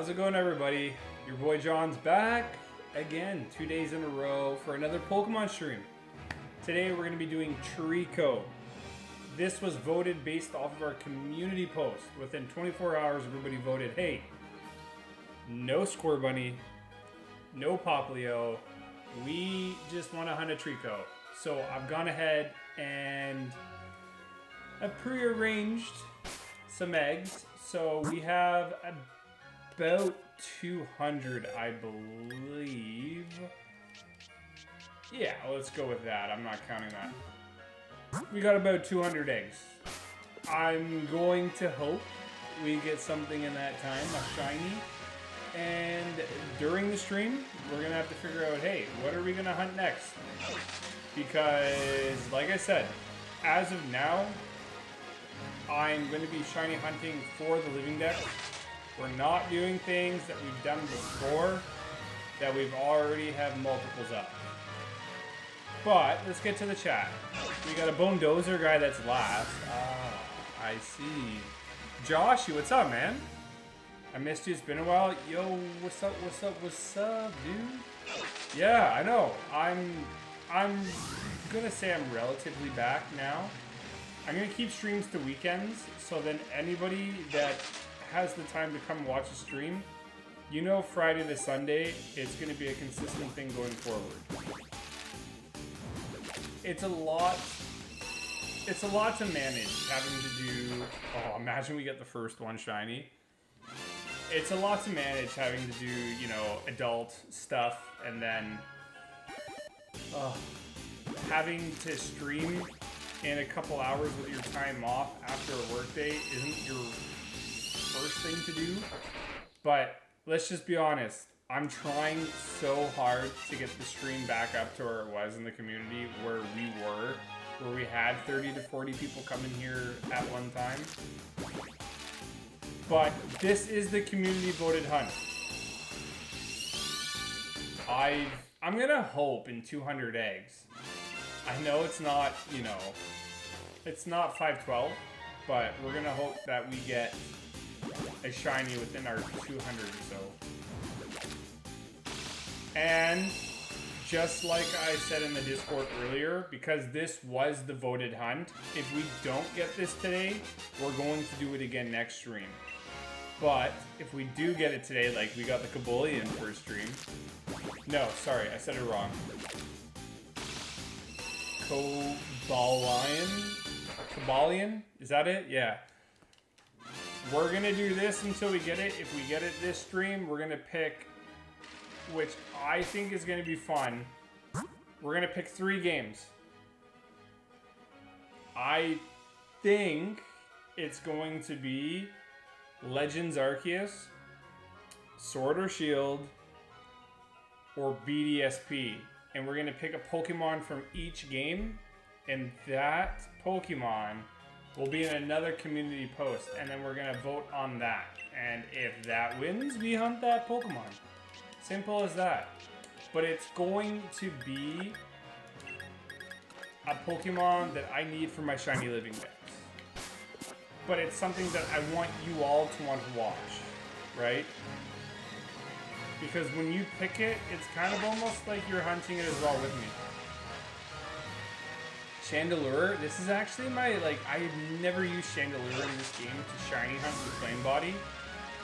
How's it going, everybody? Your boy John's back again, 2 days in a row for another Pokemon stream. Today we're going to be doing Treecko. This was voted based off of our community post. Within 24 hours, everybody voted, hey, no Scorbunny, no Poplio, we just want to hunt a Treecko. So I've gone ahead and I've pre-arranged some eggs. So we have about 200, I believe. Yeah, let's go with that. I'm not counting that. We got about 200 eggs. I'm going to hope we get something in that time, a shiny. And during the stream, we're going to have to figure out, hey, what are we going to hunt next? Because, like I said, as of now, I'm going to be shiny hunting for the living deck. We're not doing things that we've done before that we've already have multiples of. But let's get to the chat. We got a Bone Dozer guy that's last. Ah, I see. Joshy, what's up, man? I missed you. It's been a while. Yo, what's up? What's up? What's up, dude? Yeah, I know. I'm gonna say I'm relatively back now. I'm gonna keep streams to weekends, so then anybody that has the time to come watch a stream, you know, Friday to Sunday, it's gonna be a consistent thing going forward. It's a lot to manage, having to do, oh, imagine we get the first one shiny. It's a lot to manage having to do, you know, adult stuff, and then having to stream in a couple hours with your time off after a workday isn't your first thing to do. But let's just be honest, I'm trying so hard to get the stream back up to where it was in the community where we had 30 to 40 people coming here at one time. But this is the community voted hunt. I'm gonna hope in 200 eggs. I know it's not, you know, it's not 512, but we're gonna hope that we get a shiny within our 200 or so. And just like I said in the Discord earlier, because this was the voted hunt, if we don't get this today, we're going to do it again next stream. But if we do get it today, like we got the Kabolian first stream. No, sorry, I said it wrong. Kabolian? Is that it? Yeah. We're gonna do this until we get it. If we get it this stream, we're gonna pick, which I think is gonna be fun. We're gonna pick 3 games. I think it's going to be Legends Arceus, Sword or Shield, or BDSP. And we're going to pick a Pokemon from each game, and that Pokemon will be in another community post, and then we're going to vote on that. And if that wins, we hunt that Pokemon. Simple as that. But it's going to be a Pokemon that I need for my shiny living decks. But it's something that I want you all to want to watch, right? Because when you pick it, it's kind of almost like you're hunting it as well with me. Chandelure, this is actually my, like, I've never used Chandelure in this game to shiny hunt with Flame Body.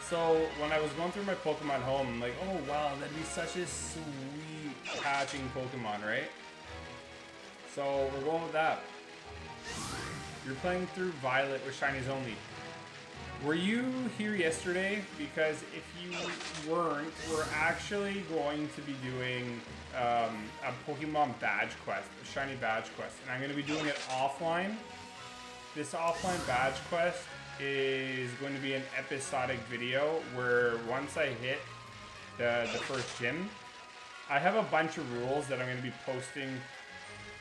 So when I was going through my Pokemon home, I'm like, oh wow, that'd be such a sweet hatching Pokemon, right? So we're going with that. You're playing through Violet with shinies only. Were you here yesterday? Because if you weren't, we're actually going to be doing a Pokemon badge quest, a shiny badge quest. And I'm going to be doing it offline. This offline badge quest is going to be an episodic video where once I hit the first gym, I have a bunch of rules that I'm going to be posting.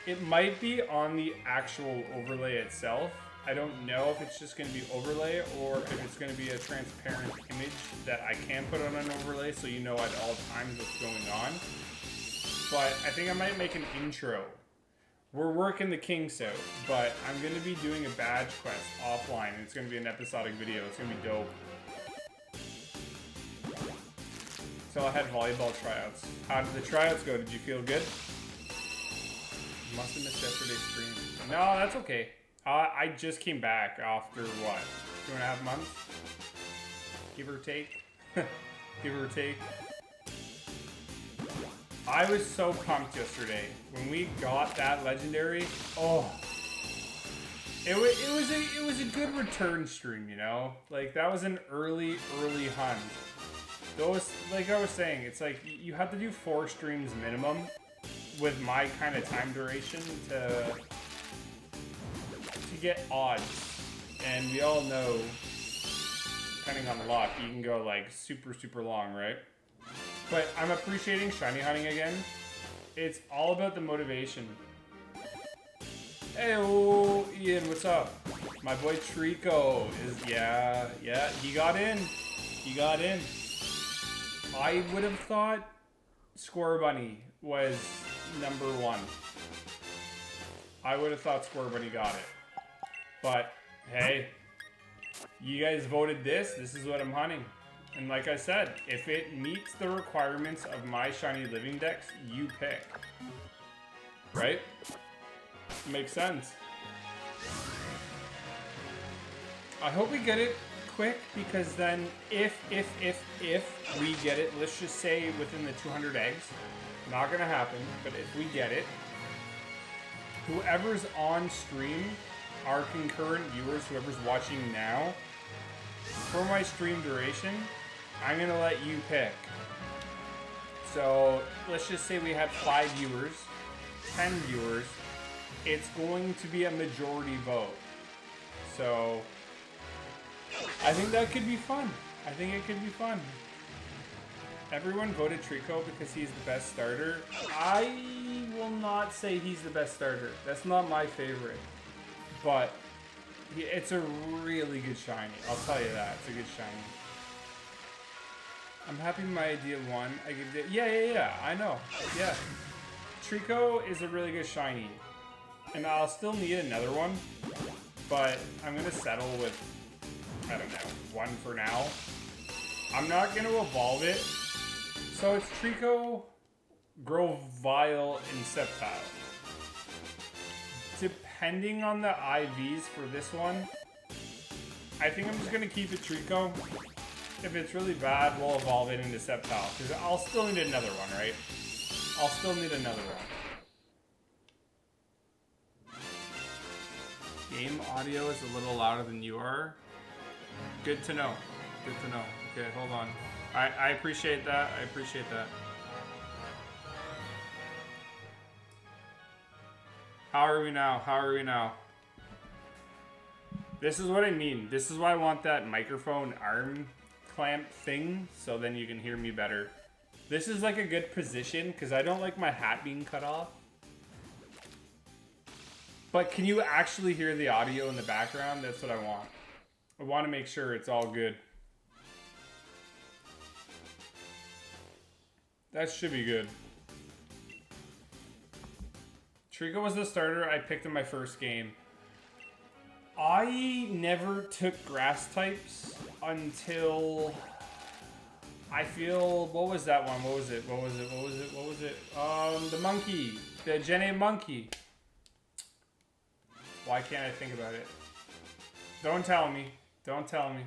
It might be on the actual overlay itself. I don't know if it's just going to be overlay or if it's going to be a transparent image that I can put on an overlay so you know at all times what's going on. But I think I might make an intro. We're working the kinks out, but I'm going to be doing a badge quest offline, and it's going to be an episodic video. It's going to be dope. until I had volleyball tryouts. How did the tryouts go? Did you feel good? Must have missed yesterday's stream. No, that's okay. I just came back after what? 2.5 months? Give or take. Give or take. I was so pumped yesterday. When we got that legendary, oh. It was a good return stream, you know? Like, that was an early hunt. Those, like I was saying, it's like you have to do 4 streams minimum with my kind of time duration to get odds. And we all know, depending on the luck, you can go like super long, right? But I'm appreciating shiny hunting again. It's all about the motivation. Hey, Ian, what's up? My boy Treecko is, yeah, he got in. He got in. I would have thought Square Bunny was number 1. I would have thought Square Bunny got it. But, hey, you guys voted this. This is what I'm hunting. And like I said, if it meets the requirements of my shiny living dex, you pick. Right? Makes sense. I hope we get it quick, because then if we get it, let's just say within the 200 eggs, not gonna happen, but if we get it, whoever's on stream, our concurrent viewers, whoever's watching now, for my stream duration, I'm gonna let you pick. So let's just say we have 5 viewers, 10 viewers, it's going to be a majority vote. So I think that could be fun. I think it could be fun. Everyone voted Treecko because he's the best starter. I will not say he's the best starter. That's not my favorite. But it's a really good shiny. I'll tell you that. It's a good shiny. I'm happy my idea won. I give it. Yeah. I know. Yeah. Treecko is a really good shiny. And I'll still need another one. But I'm going to settle with, I don't know, 1 for now. I'm not going to evolve it. So it's Treecko, Grovyle, and Sceptile. Depending on the IVs for this one, I think I'm just going to keep it Treecko. If it's really bad, we'll evolve it into Sceptile. Because I'll still need another one, right? I'll still need another one. Game audio is a little louder than you are. Good to know. Good to know. Okay, hold on. I appreciate that. I appreciate that. How are we now? How are we now? This is what I mean. This is why I want that microphone arm clamp thing, so then you can hear me better. This is like a good position, because I don't like my hat being cut off. But can you actually hear the audio in the background? That's what I want. I want to make sure it's all good. That should be good. Treecko was the starter I picked in my first game. I never took grass types until I feel, what was that one? What was it? The monkey. The Gen 8 monkey. Why can't I think about it? Don't tell me. Don't tell me.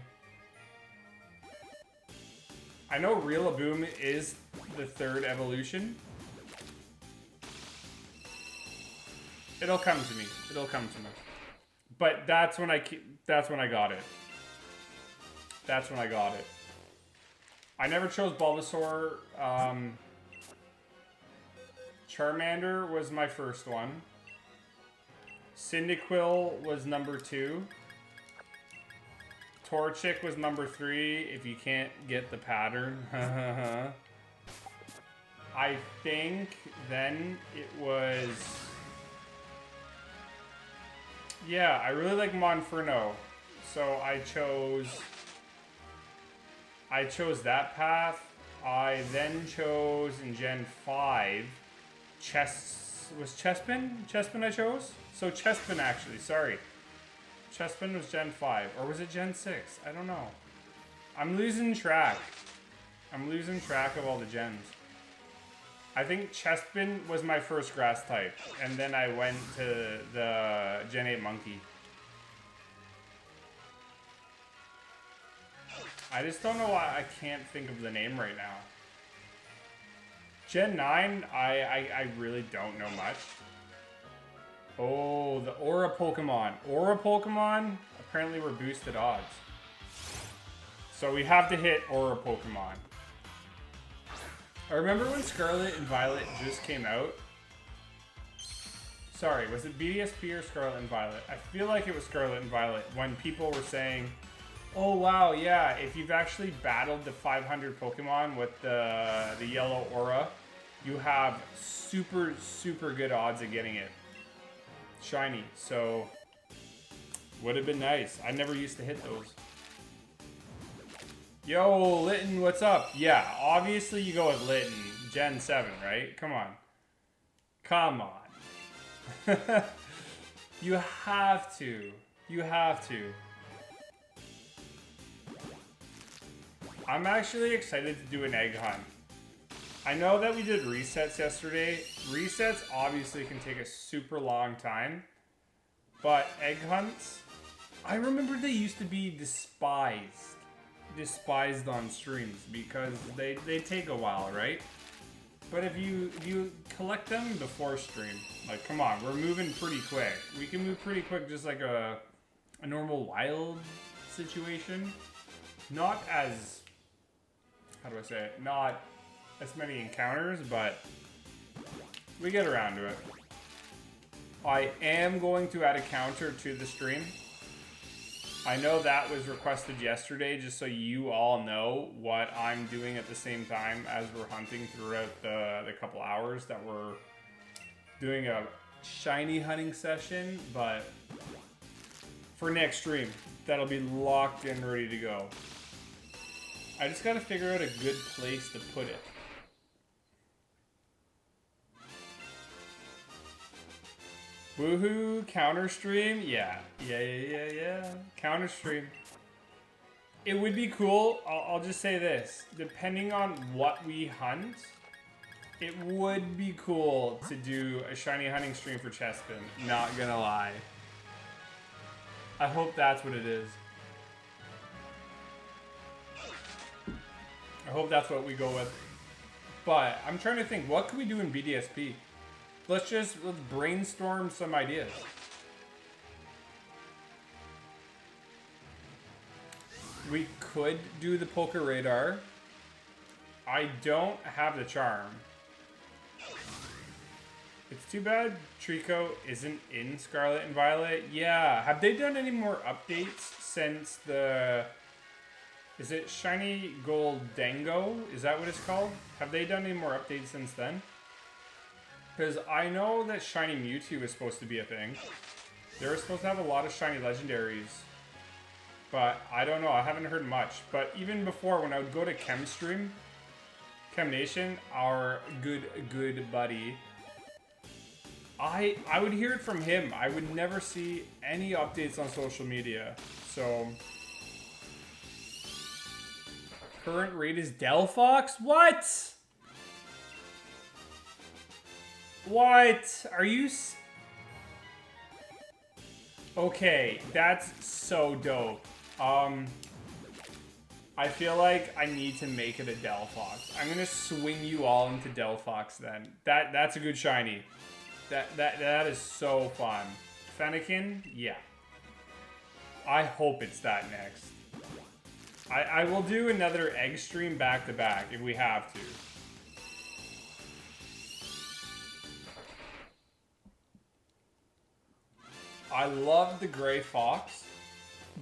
I know Rillaboom is the 3rd evolution. It'll come to me. It'll come to me. But that's when I got it. That's when I got it. I never chose Bulbasaur. Charmander was my first one. Cyndaquil was number 2. Torchic was number 3, if you can't get the pattern. I think then it was... Yeah, I really like Monferno. So I chose that path. I then chose in Gen 5 was Chespin? Chespin I chose? So Chespin actually, sorry. Chespin was Gen 5. Or was it Gen 6? I don't know. I'm losing track. I'm losing track of all the gens. I think Chespin was my first grass type, and then I went to the Gen 8 Monkey. I just don't know why I can't think of the name right now. Gen 9, I really don't know much. Oh, the Aura Pokemon. Aura Pokemon apparently were boosted odds. So we have to hit Aura Pokemon. I remember when Scarlet and Violet just came out. Sorry, was it BDSP or Scarlet and Violet? I feel like it was Scarlet and Violet when people were saying, oh wow, yeah, if you've actually battled the 500 Pokemon with the yellow aura, you have super, super good odds of getting it shiny. So, would have been nice. I never used to hit those. Yo, Litten, what's up? Yeah, obviousyou go with Litten. Gen 7, right? Come on. Come on. You have to. You have to. I'm actually excited to do an egg hunt. I know that we did resets yesterday. Resets obviously can take a super long time. But egg hunts, I remember they used to be despised on streams because they take a while, right? But if you collect them before stream, like come on, we're moving pretty quick. We can move pretty quick just like a normal wild situation. Not as, how do I say it? Not as many encounters, but we get around to it. I am going to add a counter to the stream. I know that was requested yesterday, just so you all know what I'm doing at the same time as we're hunting throughout the couple hours that we're doing a shiny hunting session, but for next stream, that'll be locked and ready to go. I just gotta figure out a good place to put it. Woohoo, counter stream? Yeah. Counter stream. It would be cool, I'll just say this. Depending on what we hunt, it would be cool to do a shiny hunting stream for Chespin. Not gonna lie. I hope that's what it is. I hope that's what we go with. But I'm trying to think, what can we do in BDSP? Let's brainstorm some ideas. We could do the Poké Radar. I don't have the charm. It's too bad Treecko isn't in Scarlet and Violet. Yeah, have they done any more updates since the... Is it Shiny Goldengo? Is that what it's called? Have they done any more updates since then? Because I know that Shiny Mewtwo is supposed to be a thing. They were supposed to have a lot of Shiny Legendaries. But I don't know, I haven't heard much. But even before, when I would go to Chemstream, Chem Nation, our good buddy, I would hear it from him. I would never see any updates on social media. So... Current rate is Delphox? What? What? Are you... Okay, that's so dope. I feel like I need to make it a Delphox. I'm gonna swing you all into Delphox then. That's a good shiny. That is so fun. Fennekin? Yeah. I hope it's that next. I will do another egg stream back to back if we have to. I love the gray fox,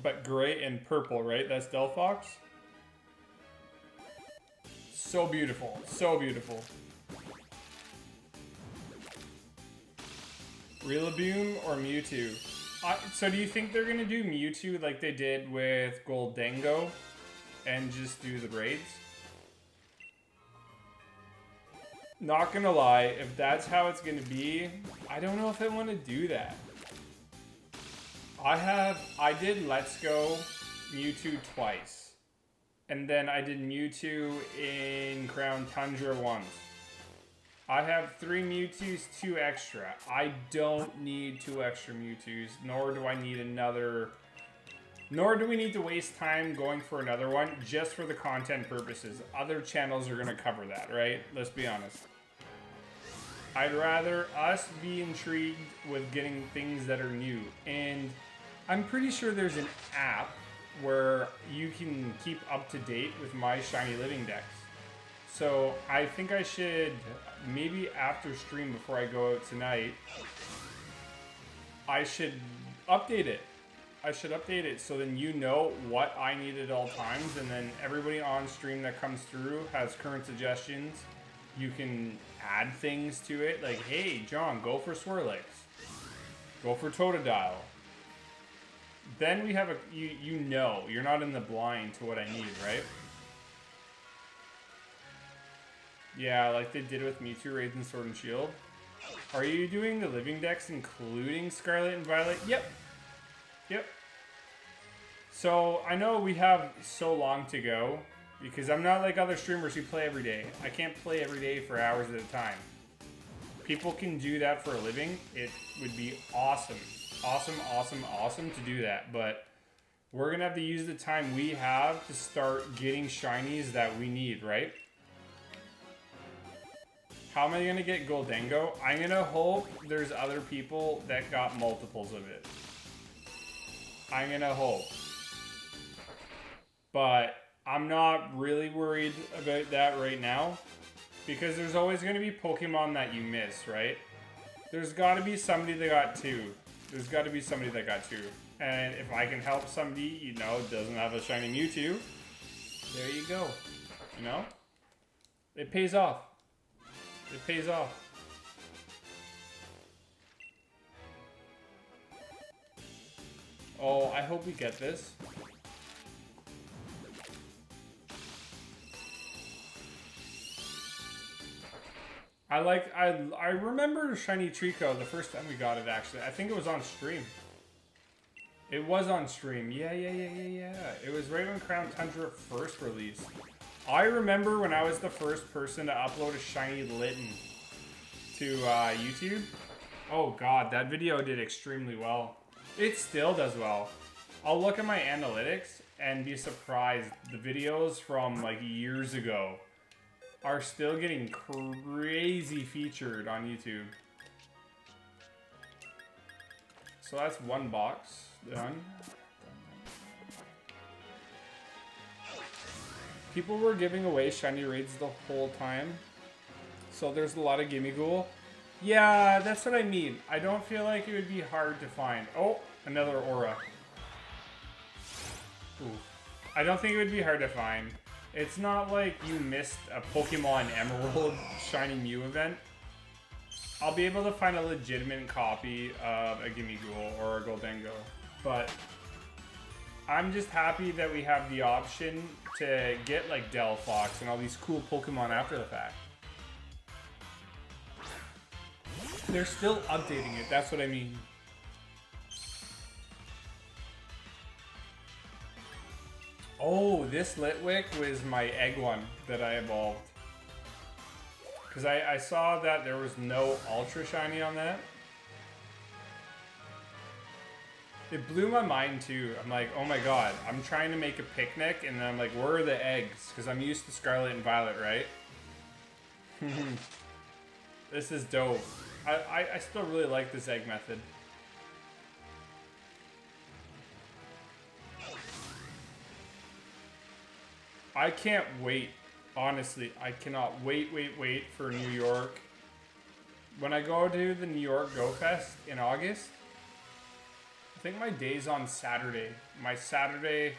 but gray and purple, right? That's Delphox. So beautiful, so beautiful. Rillaboom or Mewtwo? So do you think they're gonna do Mewtwo like they did with Goldengo and just do the raids? Not gonna lie, if that's how it's gonna be, I don't know if I want to do that. I did Let's Go Mewtwo twice, And then I did Mewtwo in Crown Tundra once. I have 3 Mewtwo's, 2 extra. I don't need 2 extra Mewtwo's, nor do I need another... Nor do we need to waste time going for another one just for the content purposes. Other channels are going to cover that, right? Let's be honest. I'd rather us be intrigued with getting things that are new. And I'm pretty sure there's an app where you can keep up to date with my Shiny Living Dex. So I think I should, maybe after stream before I go out tonight, I should update it. I should update it so then you know what I need at all times, and then everybody on stream that comes through has current suggestions. You can add things to it, like, hey, John, go for Swirlix. Go for Totodile. Then we have a, you know, you're not in the blind to what I need, right? Yeah, like they did with Mewtwo, Raids, and Sword and Shield. Are you doing the Living Dex including Scarlet and Violet? Yep. Yep. So I know we have so long to go because I'm not like other streamers who play every day. I can't play every day for hours at a time. People can do that for a living. It would be awesome. Awesome, awesome, awesome to do that. But we're going to have to use the time we have to start getting shinies that we need, right? How am I going to get Goldengo? I'm going to hope there's other people that got multiples of it. I'm going to hope. But I'm not really worried about that right now. Because there's always going to be Pokemon that you miss, right? There's got to be somebody that got 2. There's got to be somebody that got 2. And if I can help somebody, you know, doesn't have a shiny Mewtwo, there you go. You know? It pays off. It pays off. Oh, I hope we get this. I remember shiny Treecko the first time we got it, actually. I think it was on stream. It was on stream. Yeah. It was right when Crown Tundra first released. I remember when I was the first person to upload a shiny Litten to YouTube. Oh god, that video did extremely well. It still does well. I'll look at my analytics and be surprised. The videos from like years ago are still getting crazy featured on YouTube. So that's one box done. People were giving away shiny raids the whole time. So there's a lot of gimme ghoul. Yeah, that's what I mean. I don't feel like it would be hard to find. Oh, another aura. Ooh. I don't think it would be hard to find. It's not like you missed a Pokemon Emerald Shiny Mew event. I'll be able to find a legitimate copy of a Gimme Ghoul or a Goldengo. But I'm just happy that we have the option to get like Delphox and all these cool Pokemon after the fact. They're still updating it, that's what I mean. Oh, this Litwick was my egg one that I evolved. Because I saw that there was no Ultra Shiny on that. It blew my mind too. I'm like, oh my god, I'm trying to make a picnic and then I'm like, where are the eggs? Because I'm used to Scarlet and Violet, right? This is dope. I still really like this egg method. I can't wait. Honestly, I cannot wait for New York. When I go to the New York Go Fest in August, I think my day's on Saturday. My Saturday,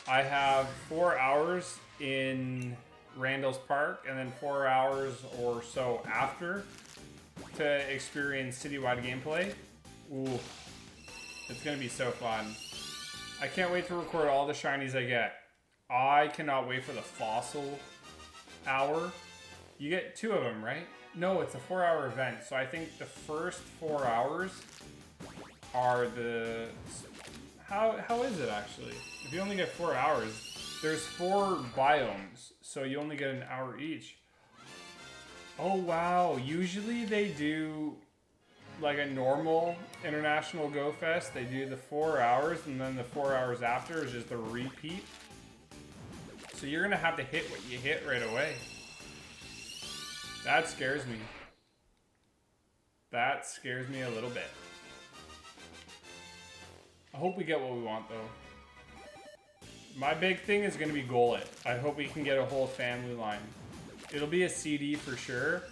I have 4 hours in Randall's Park and then 4 hours or so after to experience citywide gameplay. Ooh, it's gonna be so fun. I can't wait to record all the shinies I get. I cannot wait for the fossil hour. You get 2 of them, right? No, it's a 4-hour event. So I think the first 4 hours are the... How is it actually? If you only get 4 hours, There's 4 biomes, so you only get an hour each. Oh wow, usually they do like a normal International Go Fest. They do the 4 hours and then the 4 hours after is just a repeat. So you're gonna have to hit what you hit right away. That scares me. That scares me a little bit. I hope we get what we want though. My big thing is gonna be goal it. I hope we can get a whole family line. It'll be a CD for sure.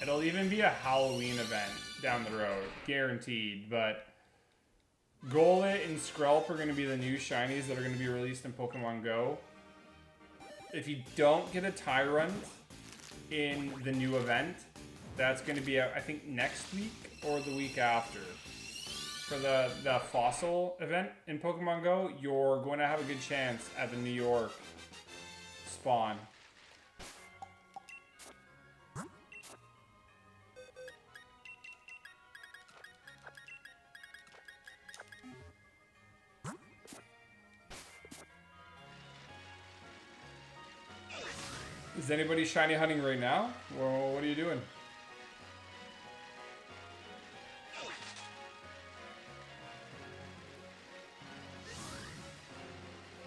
It'll even be a Halloween event down the road, guaranteed. But goal it and Skrelp are gonna be the new shinies that are gonna be released in Pokemon Go. If you don't get a Tyrant in the new event, that's gonna be out, I think, next week or the week after. For the fossil event in Pokemon Go, you're going to have a good chance at the New York spawn. Is anybody shiny hunting right now? Well, what are you doing?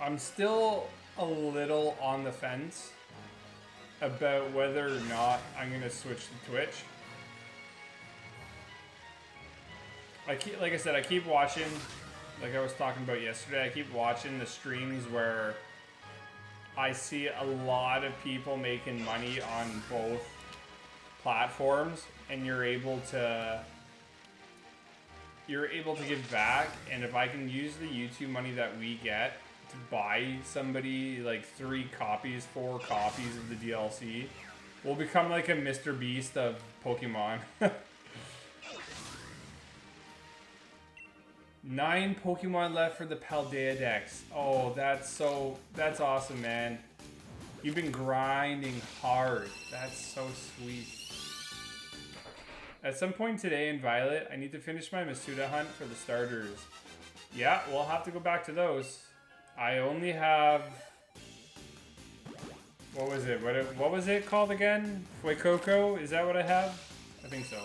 I'm still a little on the fence about whether or not I'm gonna switch to Twitch. Like I said, I keep watching, like I was talking about yesterday, I keep watching the streams where I see a lot of people making money on both platforms, and you're able to give back. And if I can use the YouTube money that we get to buy somebody like 3 copies, 4 copies of the DLC, we'll become like a Mr. Beast of Pokemon. 9 Pokemon left for the Paldea Dex. Oh, that's awesome, man. You've been grinding hard. That's so sweet. At some point today in Violet, I need to finish my Masuda hunt for the starters. Yeah, we'll have to go back to those. I only have... What was it? What was it called again? Fuecoco? Is that what I have? I think so.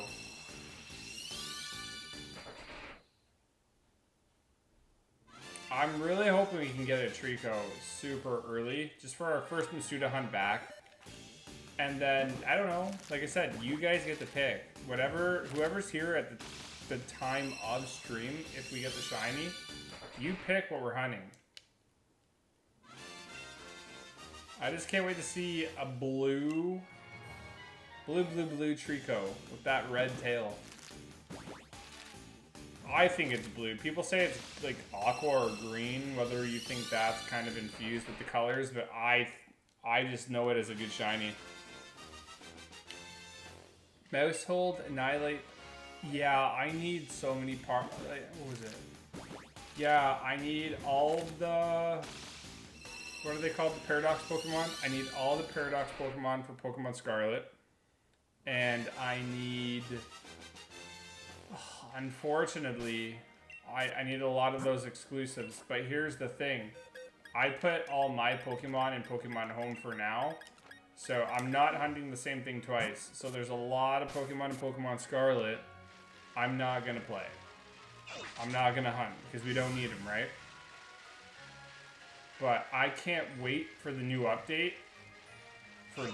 I'm really hoping we can get a Treecko super early, just for our first Masuda hunt back. And then, I don't know, like I said, you guys get to pick. Whoever's here at the time of stream, if we get the shiny, you pick what we're hunting. I just can't wait to see a blue Treecko with that red tail. I think it's blue. People say it's like aqua or green, whether you think that's kind of infused with the colors, but I just know it as a good shiny. Mousehold, Annihilate. Yeah, I need so many parts. What was it? Yeah, I need all the... What are they called? The Paradox Pokemon? I need all the Paradox Pokemon for Pokemon Scarlet. And I need... Unfortunately, I need a lot of those exclusives. But here's the thing. I put all my Pokemon in Pokemon Home for now. So I'm not hunting the same thing twice. So there's a lot of Pokemon in Pokemon Scarlet I'm not going to play. I'm not going to hunt because we don't need them, right? But I can't wait for the new update for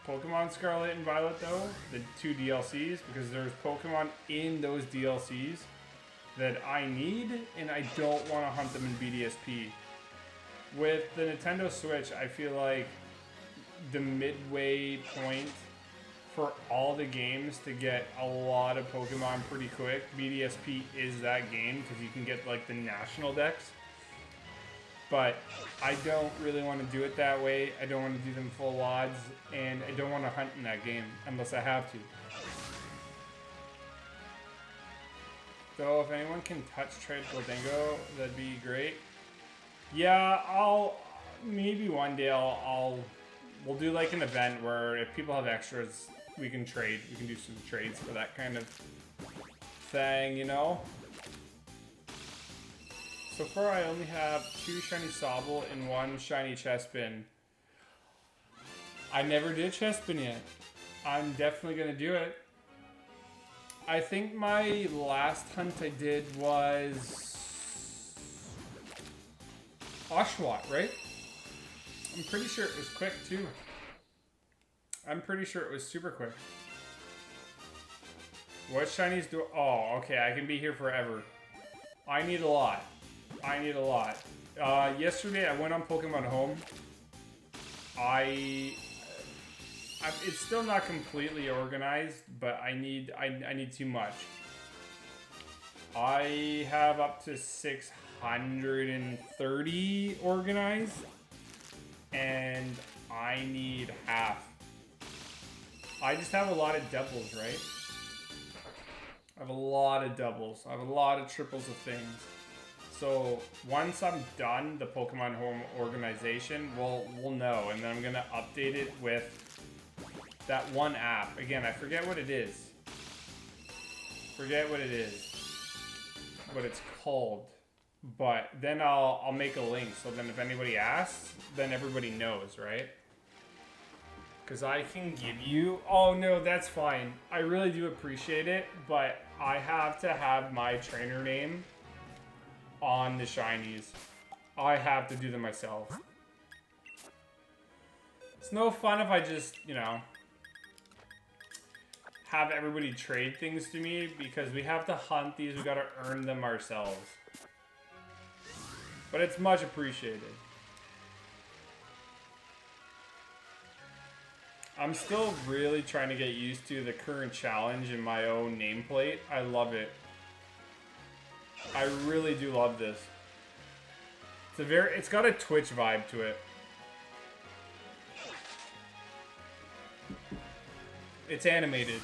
Pokemon Scarlet and Violet, though, the 2 DLCs, because there's Pokemon in those DLCs that I need, and I don't want to hunt them in BDSP. With the Nintendo Switch, I feel like the midway point for all the games to get a lot of Pokemon pretty quick, BDSP is that game, because you can get, like, the national decks. But I don't really want to do it that way. I don't want to do them full odds, and I don't want to hunt in that game unless I have to. So if anyone can touch Treecko Dingo, that'd be great. Yeah, maybe one day we'll do like an event where if people have extras, we can trade. We can do some trades for that kind of thing, you know? So far I only have 2 shiny Sobble and 1 shiny Chespin. I never did Chespin yet. I'm definitely gonna do it. I think my last hunt I did was Oshawott, right? I'm pretty sure it was quick too. I'm pretty sure it was super quick. What shinies do? Oh, okay. I can be here forever. I need a lot. I need a lot. Yesterday I went on Pokemon Home. It's still not completely organized, but I need too much. I have up to 630 organized, and I need half. I just have a lot of doubles, right? I have a lot of doubles. I have a lot of triples of things. So once I'm done the Pokemon Home organization, we'll know, and then I'm gonna update it with that one app. Again, I forget what it is. Forget what it is. What it's called. But then I'll make a link, so then if anybody asks, then everybody knows, right? Because I can give you... Oh, no, that's fine. I really do appreciate it, but I have to have my trainer name on the shinies. I have to do them myself. It's no fun if I just, you know, have everybody trade things to me, because we have to hunt these. We gotta earn them ourselves. But it's much appreciated. I'm still really trying to get used to the current challenge in my own nameplate. I love it. I really do love this. It's got a Twitch vibe to it. It's animated.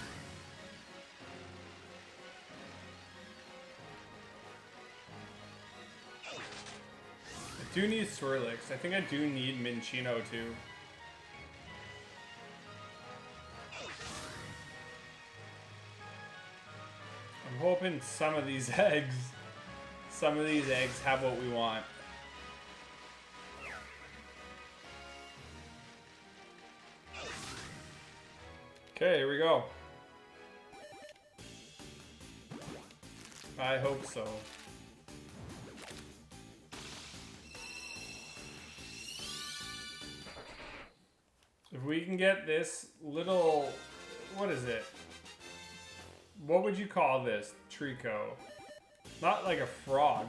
I do need Swirlix. I think I do need Minccino too. I'm hoping some of these eggs have what we want. Okay, here we go. I hope so. If we can get this little... What is it? What would you call this? Treecko. Not like a frog.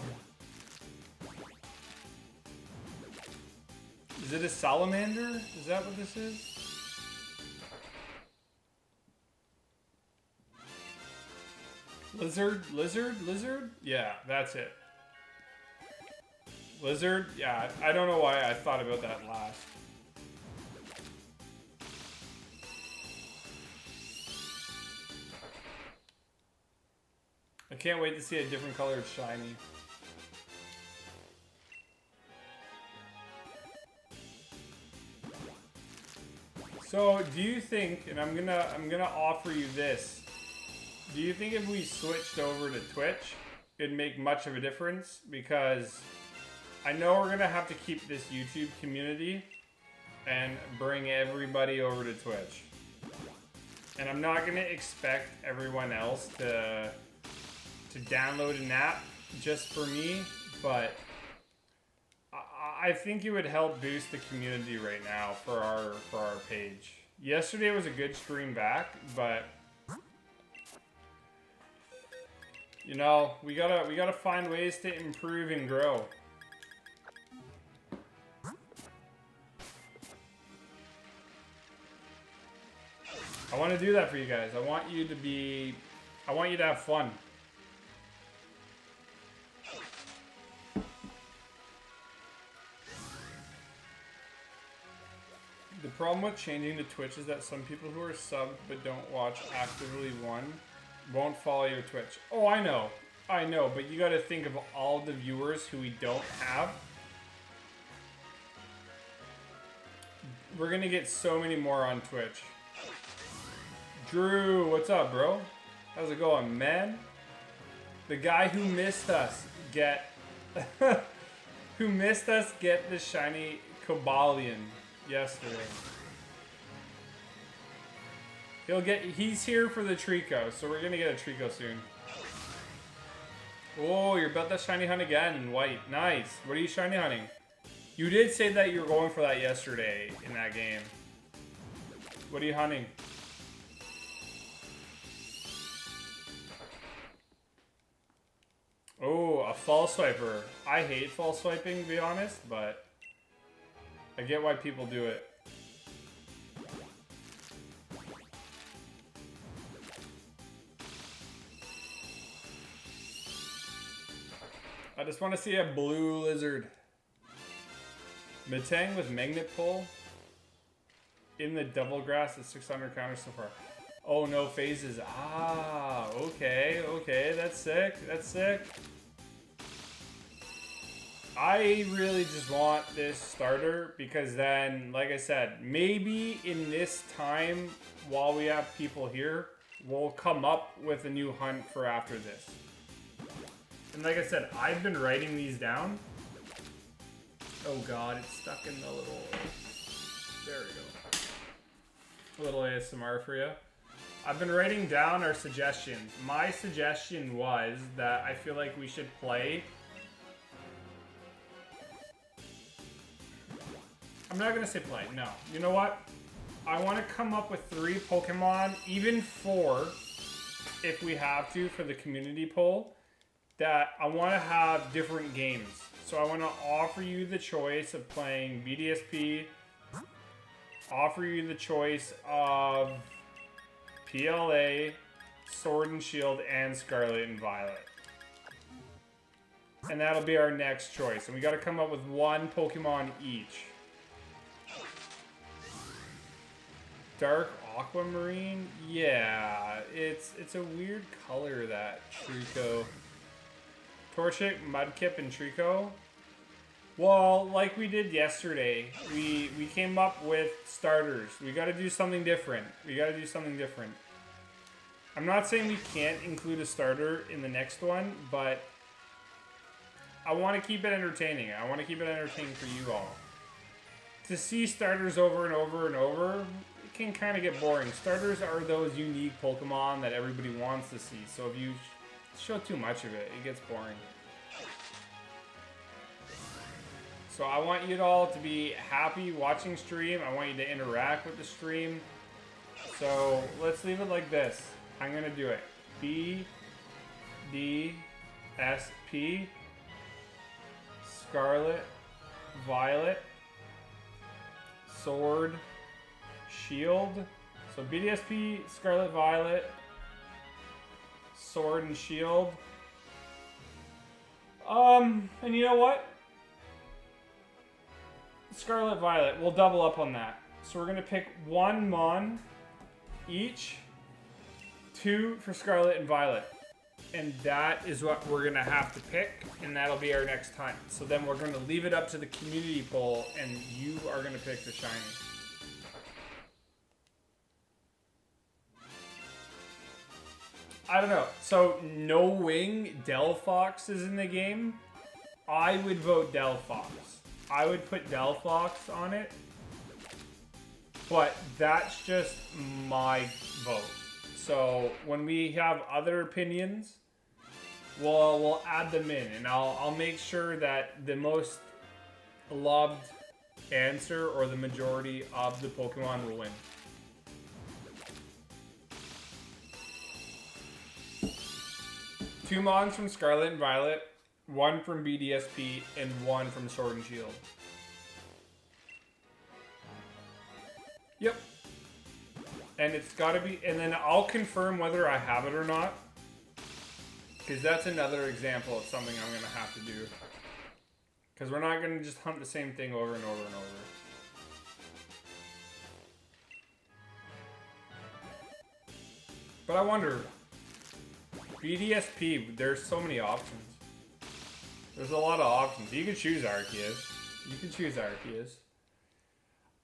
Is it a salamander? Is that what this is? Lizard? Yeah, that's it. Lizard? Yeah, I don't know why I thought about that last. I can't wait to see a different colored shiny. So, do you think, and I'm gonna offer you this, do you think if we switched over to Twitch, it'd make much of a difference? Because I know we're gonna have to keep this YouTube community and bring everybody over to Twitch. And I'm not gonna expect everyone else to download an app just for me, but I think it would help boost the community right now for our page. Yesterday was a good stream back, but you know, we gotta find ways to improve and grow. I want to do that for you guys. I want you to have fun. The problem with changing to Twitch is that some people who are subbed but don't watch actively won't follow your Twitch. Oh, I know, but you gotta think of all the viewers who we don't have. We're gonna get so many more on Twitch. Drew, what's up, bro? How's it going, man? The guy who missed us, get who missed us get the shiny Cobalion yesterday. He's here for the Treecko, so we're gonna get a Treecko soon. Oh, you're about that shiny hunt again in white. Nice. What are you shiny hunting? You did say that you were going for that yesterday in that game. What are you hunting? Oh, a false swiper. I hate false swiping, to be honest, but I get why people do it. I just want to see a blue lizard. Metang with magnet pull. In the double grass at 600 counters so far. Oh, no phases. Ah, okay, okay. That's sick. That's sick. I really just want this starter because then, like I said, maybe in this time while we have people here, we'll come up with a new hunt for after this. And like I said, I've been writing these down. Oh god, it's stuck in the little... There we go. A little ASMR for you. I've been writing down our suggestions. My suggestion was that I feel like we should play... I'm not going to say play, no. You know what? I want to come up with 3 Pokemon, even 4, if we have to, for the community poll, that I want to have different games. So I want to offer you the choice of playing BDSP, offer you the choice of PLA, Sword and Shield, and Scarlet and Violet. And that'll be our next choice. And we got to come up with 1 Pokemon each. Dark aquamarine? Yeah, it's a weird color, that Treecko. Torchic, Mudkip, and Treecko. Well, like we did yesterday, we came up with starters. We gotta do something different. We gotta do something different. I'm not saying we can't include a starter in the next one, but I want to keep it entertaining. I want to keep it entertaining for you all. To see starters over and over and over, it can kind of get boring. Starters are those unique Pokemon that everybody wants to see. So if you show too much of it, it gets boring. So I want you all to be happy watching stream. I want you to interact with the stream. So let's leave it like this. I'm going to do it. B, D, S, P, Scarlet, Violet, Sword, Shield. So BDSP, Scarlet, Violet, Sword, and Shield. And you know what? Scarlet, Violet. We'll double up on that. So we're going to pick 1 Mon each. 2 for Scarlet and Violet. And that is what we're going to have to pick. And that'll be our next hunt. So then we're going to leave it up to the community poll. And you are going to pick the shiny. I don't know. So knowing Delphox is in the game, I would vote Delphox. I would put Delphox on it. But that's just my vote. So when we have other opinions, we'll add them in, and I'll make sure that the most loved answer or the majority of the Pokemon will win. Two Mons from Scarlet and Violet, 1 from BDSP, and 1 from Sword and Shield. Yep. And it's got to be, and then I'll confirm whether I have it or not. Because that's another example of something I'm going to have to do. Because we're not going to just hunt the same thing over and over and over. But I wonder, BDSP, there's so many options. There's a lot of options. You can choose Arceus. You can choose Arceus.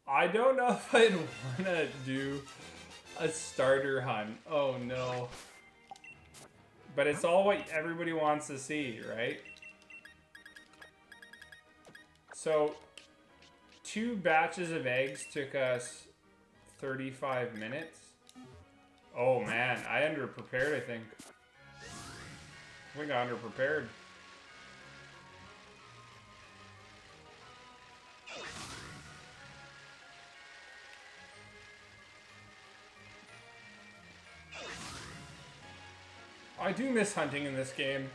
I don't know if I'd want to do a starter hunt. Oh no. But it's all what everybody wants to see, right? So 2 batches of eggs took us 35 minutes. Oh man, I underprepared, I think. I think I underprepared. I do miss hunting in this game.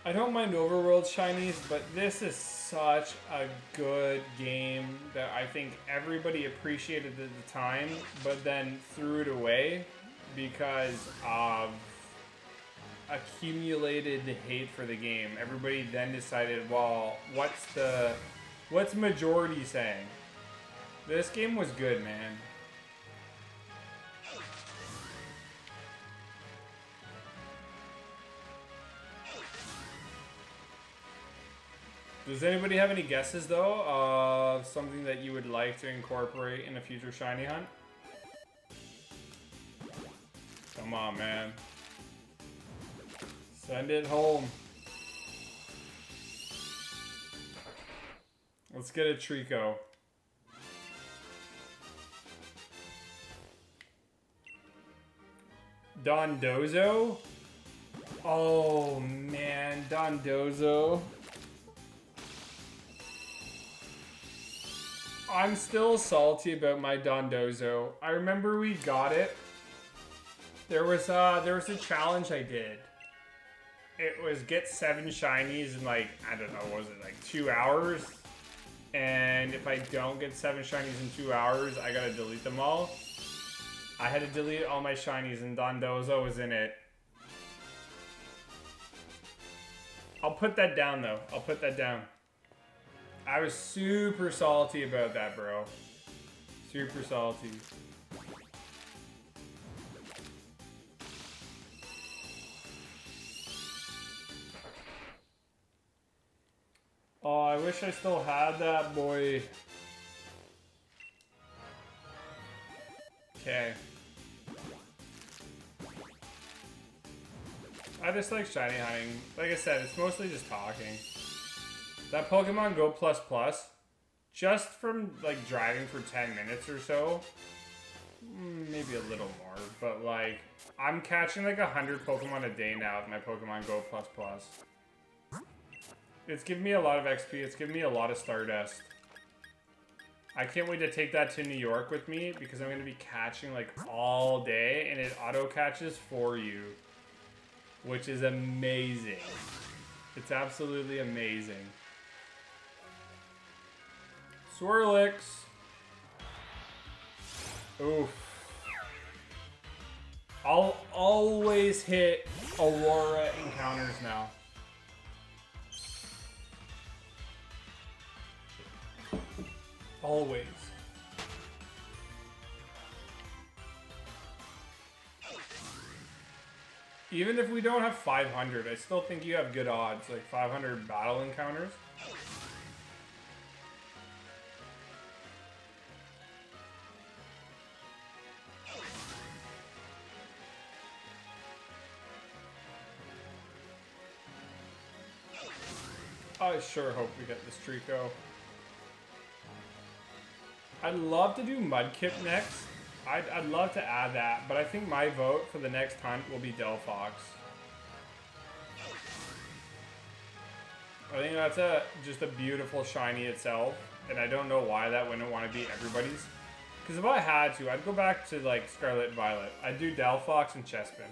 I don't mind overworld shinies, but this is such a good game that I think everybody appreciated at the time, but then threw it away because of accumulated hate for the game. Everybody then decided, well, what's majority saying? This game was good, man. Does anybody have any guesses, though, of something that you would like to incorporate in a future shiny hunt? Come on, man. Send it home. Let's get a Treecko. Dondozo? Oh, man. Dondozo. I'm still salty about my Dondozo. I remember we got it. There was a challenge I did. It was get 7 shinies in like, I don't know, what was it, like 2 hours? And if I don't get 7 shinies in 2 hours, I gotta delete them all. I had to delete all my shinies and Dondozo was in it. I'll put that down though. I'll put that down. I was super salty about that, bro. Super salty. Oh, I wish I still had that, boy. Okay. I just like shiny hunting. Like I said, it's mostly just talking. That Pokemon Go Plus Plus, just from like driving for 10 minutes or so, maybe a little more, but like I'm catching like 100 Pokemon a day now with my Pokemon Go Plus Plus. It's giving me a lot of XP, it's giving me a lot of Stardust. I can't wait to take that to New York with me because I'm going to be catching like all day and it auto catches for you, which is amazing. It's absolutely amazing. Swirlix. Oof. I'll always hit Aurora encounters now. Always. Even if we don't have 500, I still think you have good odds, like 500 battle encounters. I sure hope we get this Treecko. I'd love to do Mudkip next. I'd love to add that, but I think my vote for the next hunt will be Delphox. I think that's just a beautiful shiny itself, and I don't know why that wouldn't want to be everybody's. Because if I had to, I'd go back to like Scarlet and Violet. I'd do Delphox and Chespin.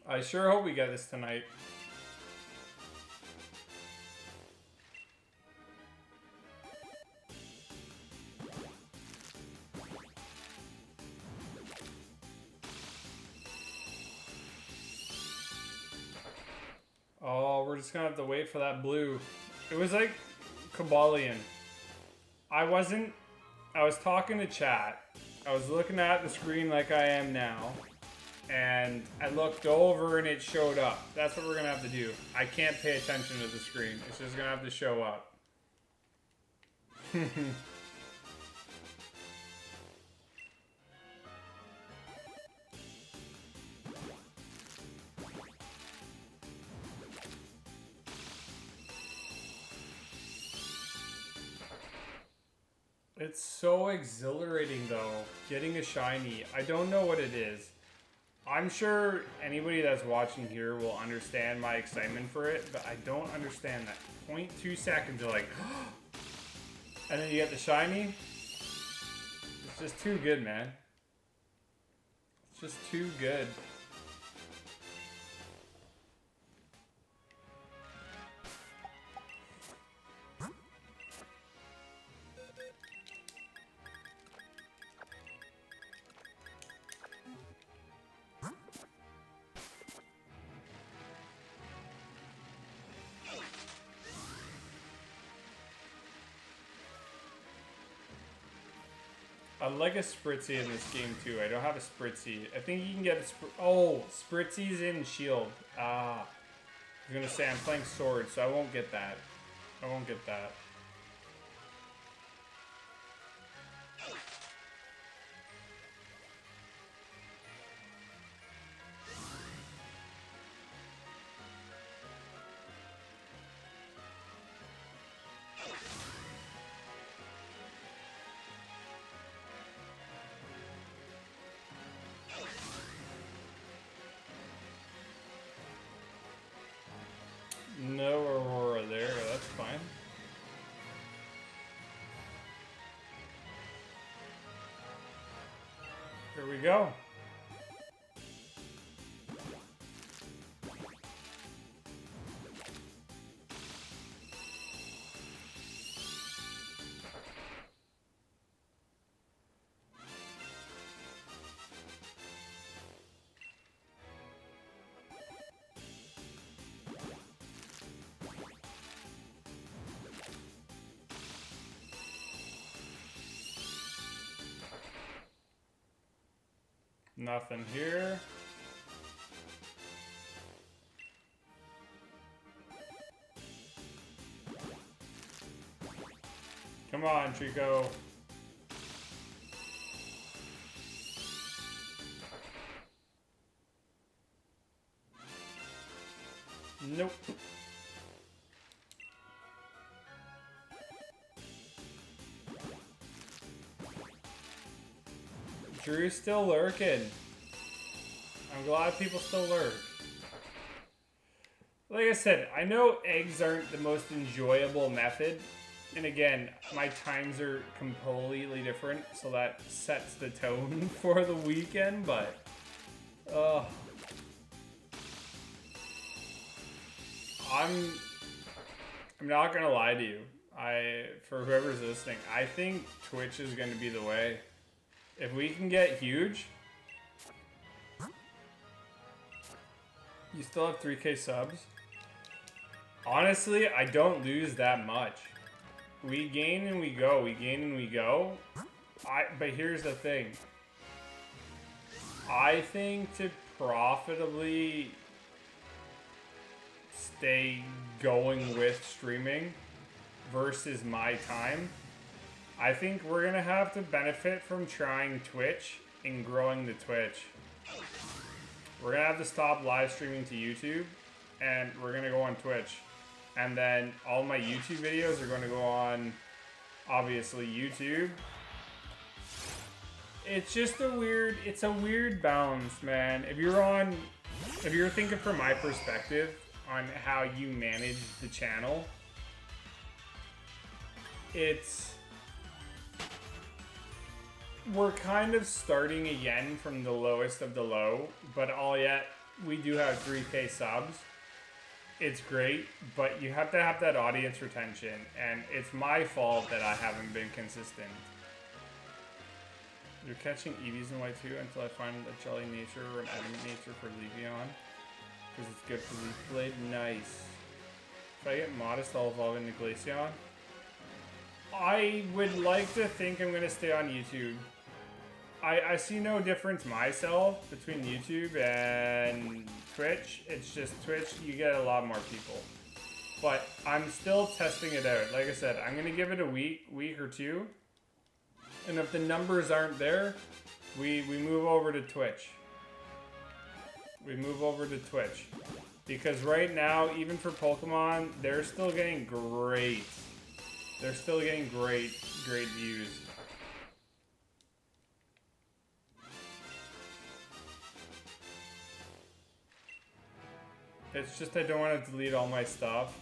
I sure hope we get this tonight. Oh, we're just gonna have to wait for that blue. It was like Kabalion. I was talking to chat. I was looking at the screen like I am now. And I looked over and it showed up. That's what we're gonna have to do. I can't pay attention to the screen. It's just gonna have to show up. It's so exhilarating though, getting a shiny. I don't know what it is. I'm sure anybody that's watching here will understand my excitement for it, but I don't understand that 0.2 seconds you're like, and then you get the shiny. It's just too good, man. It's just too good. I like a Spritzy in this game too. I don't have a Spritzy. I think you can get a Spritzy's in Shield. Ah. I was gonna say I'm playing Sword, so I won't get that. I won't get that. No Aurora there, that's fine. Here we go. Nothing here. Come on, Treecko. Nope. Drew's still lurking. I'm glad people still lurk. Like I said, I know eggs aren't the most enjoyable method. And again, my times are completely different, so that sets the tone for the weekend, but... I'm not gonna lie to you. For whoever's listening, I think Twitch is gonna be the way. If we can get huge... You still have 3K subs? Honestly, I don't lose that much. We gain and we go, we gain and we go. But here's the thing. I think to profitably stay going with streaming versus my time, I think we're gonna have to benefit from trying Twitch and growing the Twitch. We're gonna have to stop live streaming to YouTube and we're gonna go on Twitch. And then all my YouTube videos are gonna go on, obviously, YouTube. It's just a weird balance, man. If you're thinking from my perspective on how you manage the channel, we're kind of starting again from the lowest of the low, but all yet we do have 3K subs. It's great, but you have to have that audience retention, and it's my fault that I haven't been consistent. You're catching EVs in Y2 until I find a Jelly Nature or an Adamant Nature for Leafeon, because it's good for Leaf Blade. Nice. If I get Modest, I'll evolve into Glaceon. I would like to think I'm going to stay on YouTube. I see no difference myself between YouTube and Twitch. It's just Twitch, you get a lot more people. But I'm still testing it out. Like I said, I'm going to give it a week or two. And if the numbers aren't there, we move over to Twitch. We move over to Twitch. Because right now, even for Pokemon, they're still getting great They're still getting great views. It's just I don't want to delete all my stuff.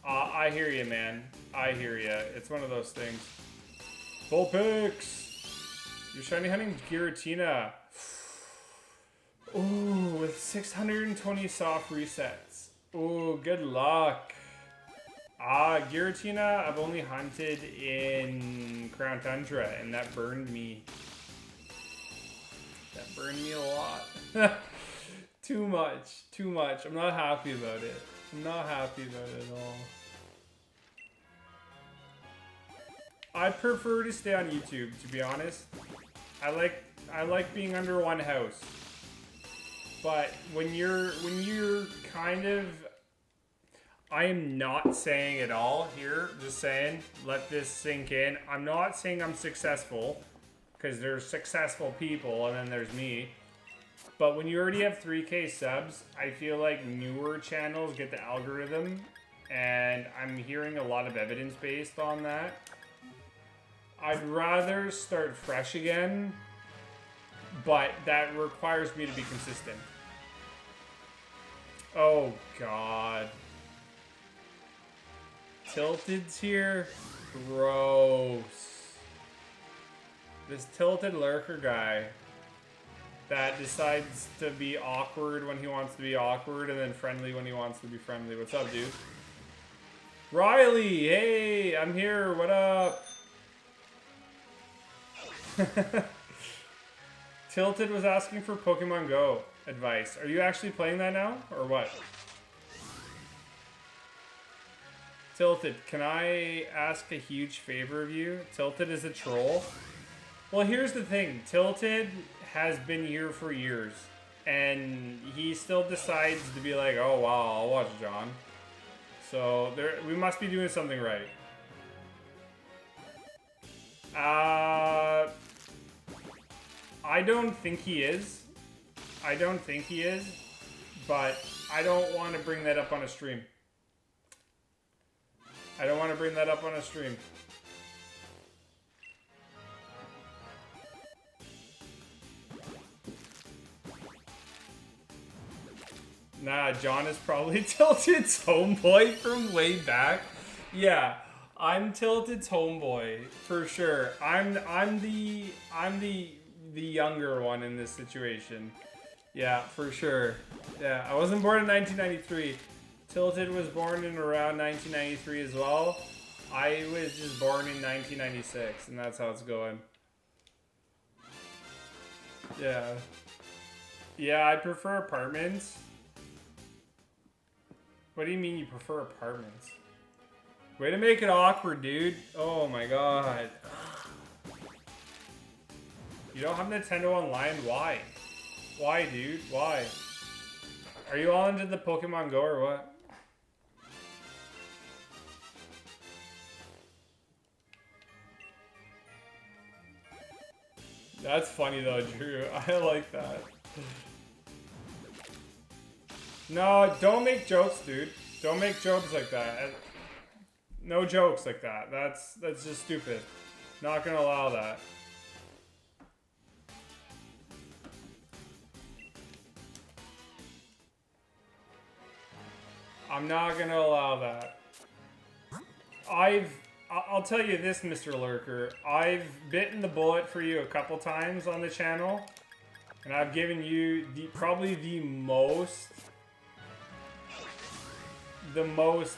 I hear you, man. I hear you. It's one of those things. Full picks! You're shiny hunting Giratina. Ooh, with 620 soft resets. Ooh, good luck. Giratina, I've only hunted in Crown Tundra, and that burned me. That burned me a lot. Too much. Too much. I'm not happy about it. I'm not happy about it at all. I prefer to stay on YouTube, to be honest. I like being under one house. But when you're kind of, I am not saying at all here, just saying, let this sink in. I'm not saying I'm successful, because there's successful people and then there's me. But when you already have 3K subs, I feel like newer channels get the algorithm, and I'm hearing a lot of evidence based on that. I'd rather start fresh again, but that requires me to be consistent. Oh God. Tilted's here? Gross. This tilted lurker guy that decides to be awkward when he wants to be awkward and then friendly when he wants to be friendly. What's up, dude? Riley, hey, I'm here, what up? Tilted was asking for Pokemon Go advice. Are you actually playing that now, or what? Tilted, can I ask a huge favor of you? Tilted is a troll. Well, here's the thing. Tilted has been here for years, and he still decides to be like, oh wow, I'll watch John. So we must be doing something right. I don't think he is. I don't think he is, but I don't want to bring that up on a stream. I don't want to bring that up on a stream. Nah, John is probably Tilted's homeboy from way back. Yeah, I'm Tilted's homeboy for sure. I'm the younger one in this situation. Yeah, for sure. Yeah, I wasn't born in 1993. Tilted was born in around 1993 as well. I was just born in 1996, and that's how it's going. Yeah. Yeah, I prefer apartments. What do you mean you prefer apartments? Way to make it awkward, dude. Oh my god. You don't have Nintendo Online? Why? Why, dude? Why? Are you all into the Pokemon Go or what? That's funny though, Drew. I like that. No, don't make jokes, dude. Don't make jokes like that. No jokes like that. That's just stupid. Not gonna allow that. I'm not gonna allow that. I'll tell you this, Mr. Lurker. I've bitten the bullet for you a couple times on the channel, and I've given you probably the most, what's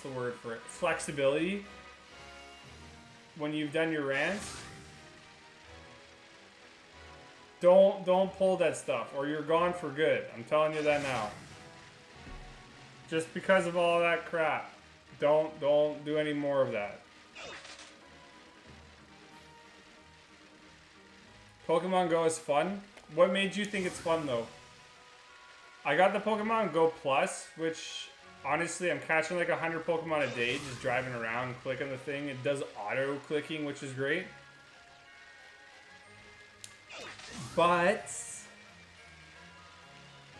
the word for it? Flexibility when you've done your rants. Don't pull that stuff, or you're gone for good. I'm telling you that now. Just because of all that crap. Don't do any more of that. Pokemon Go is fun. What made you think it's fun though? I got the Pokemon Go Plus, which honestly I'm catching like 100 Pokemon a day just driving around clicking the thing. It does auto clicking, which is great. But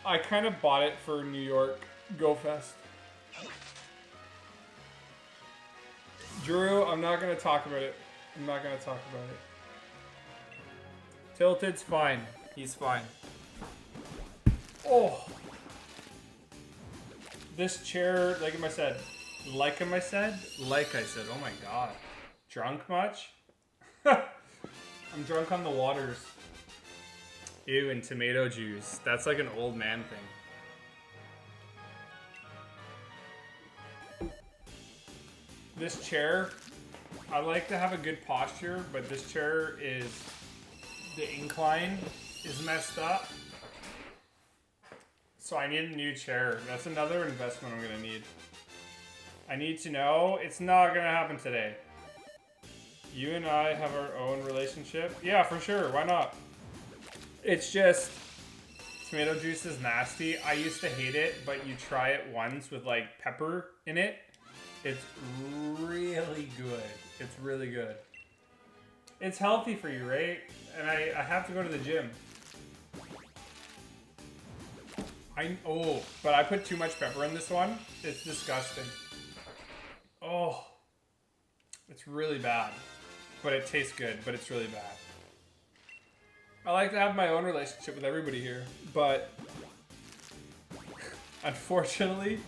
I kind of bought it for New York Go Fest. Drew, I'm not gonna talk about it. I'm not gonna talk about it. Tilted's fine. He's fine. Oh. This chair, like I said, oh my god. Drunk much? I'm drunk on the waters. Ew, and tomato juice. That's like an old man thing. This chair, I like to have a good posture, but this chair is, the incline is messed up. So I need a new chair. That's another investment I'm gonna need. I need to know, it's not gonna happen today. You and I have our own relationship. Yeah, for sure, why not? It's just, tomato juice is nasty. I used to hate it, but you try it once with like pepper in it. It's really good. It's really good. It's healthy for you, right? And I have to go to the gym. But I put too much pepper in this one. It's disgusting. Oh, it's really bad. But it tastes good, but it's really bad. I like to have my own relationship with everybody here, but unfortunately,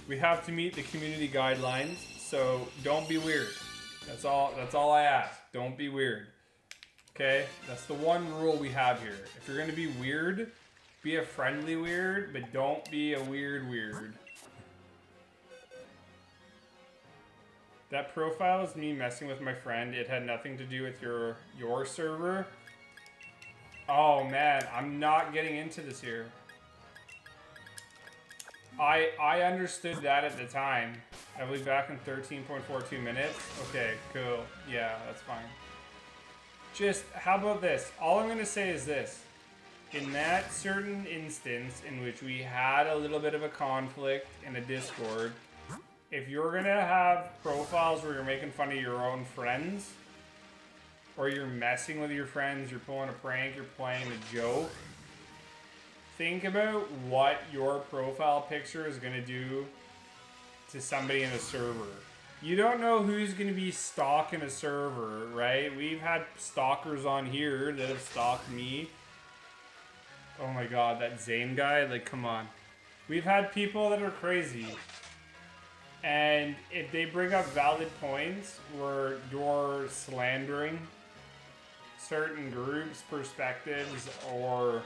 we have to meet the community guidelines, so don't be weird. That's all I ask. Don't be weird. Okay? That's the one rule we have here. If you're gonna be weird, be a friendly weird, but don't be a weird weird. That profile is me messing with my friend. It had nothing to do with your server. Oh man, I'm not getting into this here. I understood that at the time. I'll be back in 13.42 minutes. Okay, cool. Yeah, that's fine. Just, how about this? All I'm gonna say is this. In that certain instance in which we had a little bit of a conflict in a Discord, if you're gonna have profiles where you're making fun of your own friends, or you're messing with your friends, you're pulling a prank, you're playing a joke, think about what your profile picture is gonna do to somebody in a server. You don't know who's gonna be stalking a server, right? We've had stalkers on here that have stalked me. Oh my god, that Zane guy, like, come on. We've had people that are crazy. And if they bring up valid points where you're slandering certain groups, perspectives, or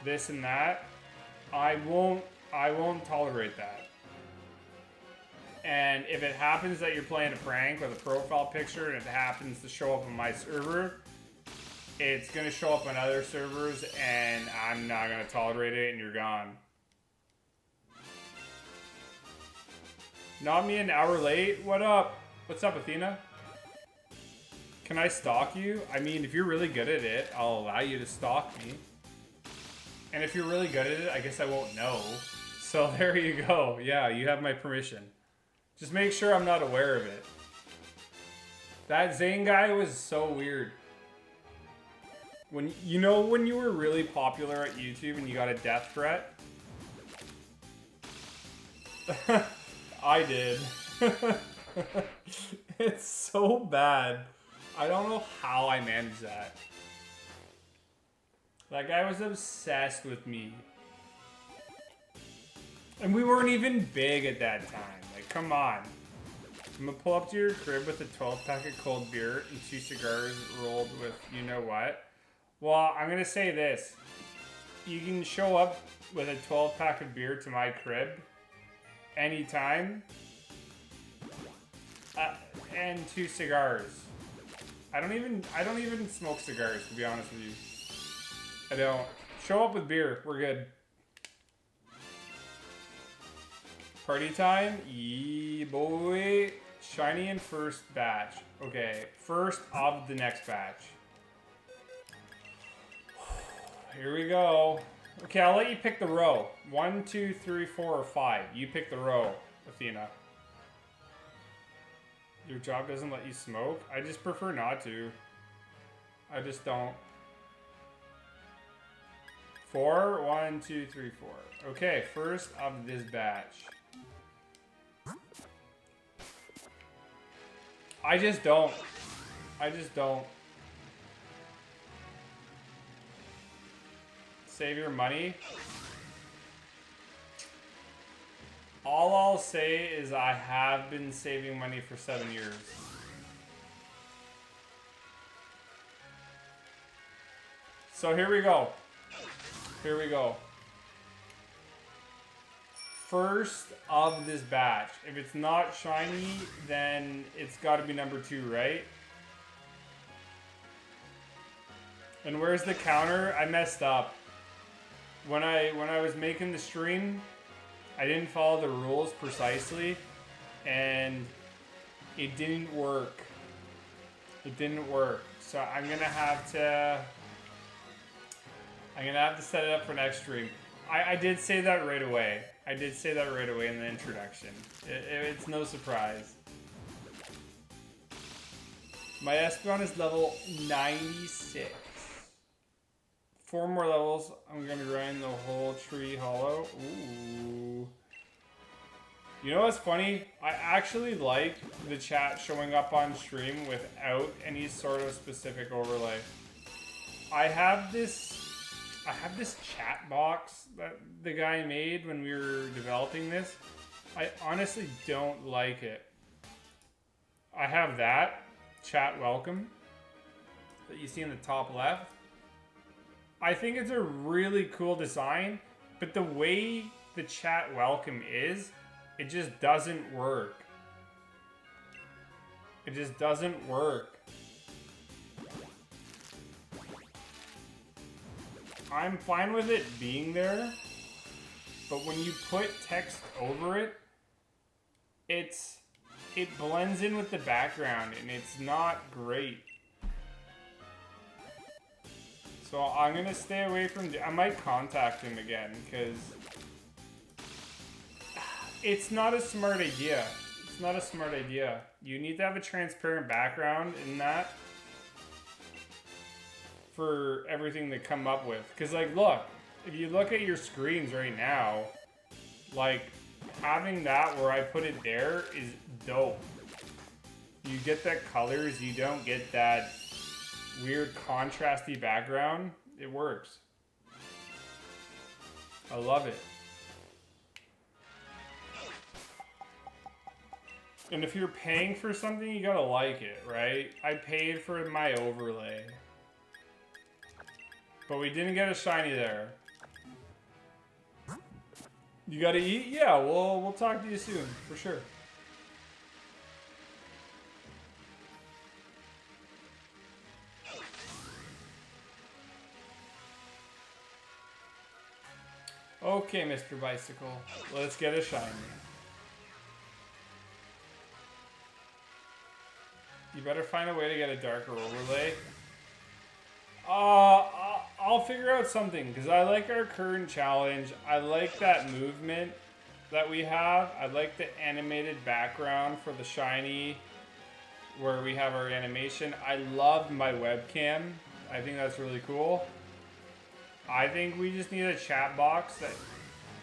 this and that, I won't tolerate that. And if it happens that you're playing a prank with a profile picture and it happens to show up on my server, it's gonna show up on other servers and I'm not gonna tolerate it and you're gone. Not me an hour late? What up? What's up, Athena? Can I stalk you? I mean, if you're really good at it, I'll allow you to stalk me. And if you're really good at it, I guess I won't know. So there you go. Yeah, you have my permission. Just make sure I'm not aware of it. That Zane guy was so weird. When you were really popular at YouTube and you got a death threat? I did. It's so bad. I don't know how I managed that. That guy was obsessed with me. And we weren't even big at that time. Like, come on. I'm gonna pull up to your crib with a 12-pack of cold beer and 2 cigars rolled with you know what. Well, I'm gonna say this. You can show up with a 12-pack of beer to my crib anytime. And 2 cigars. I don't even smoke cigars, to be honest with you. I don't. Show up with beer. We're good. Party time? Yee boy. Shiny in first batch. Okay, first of the next batch. Here we go. Okay, I'll let you pick the row. 1, 2, 3, 4, or 5. You pick the row, Athena. Your job doesn't let you smoke? I just prefer not to. I just don't. 4? 1, 2, 3, 4. Okay, first of this batch. I just don't. I just don't. Save your money. All I'll say is I have been saving money for 7 years. So here we go. Here we go. First of this batch. If it's not shiny, then it's got to be number 2, right? And where's the counter? I messed up. When I was making the stream, I didn't follow the rules precisely, and it didn't work. It didn't work. So I'm gonna have to set it up for next stream. I did say that right away. I did say that right away in the introduction. It's no surprise. My Espeon is level 96. 4 more levels. I'm gonna grind the whole tree hollow. Ooh. You know what's funny? I actually like the chat showing up on stream without any sort of specific overlay. I have this chat box that the guy made when we were developing this. I honestly don't like it. I have that chat welcome that you see in the top left. I think it's a really cool design, but the way the chat welcome is, it just doesn't work. It just doesn't work. I'm fine with it being there, but when you put text over it, it blends in with the background and it's not great. So I'm gonna stay away from. I might contact him again because it's not a smart idea. It's not a smart idea. You need to have a transparent background in that for everything to come up with. Because, like, look, if you look at your screens right now, like, having that where I put it there is dope. You get that colors, you don't get that weird contrasty background. It works. I love it. And if you're paying for something, you gotta like it, right? I paid for my overlay. But we didn't get a shiny there. You gotta eat? Yeah, we'll talk to you soon, for sure. Okay, Mr. Bicycle. Let's get a shiny. You better find a way to get a darker overlay. I'll figure out something, because I like our current challenge. I like that movement that we have. I like the animated background for the shiny, where we have our animation. I love my webcam. I think that's really cool. I think we just need a chat box that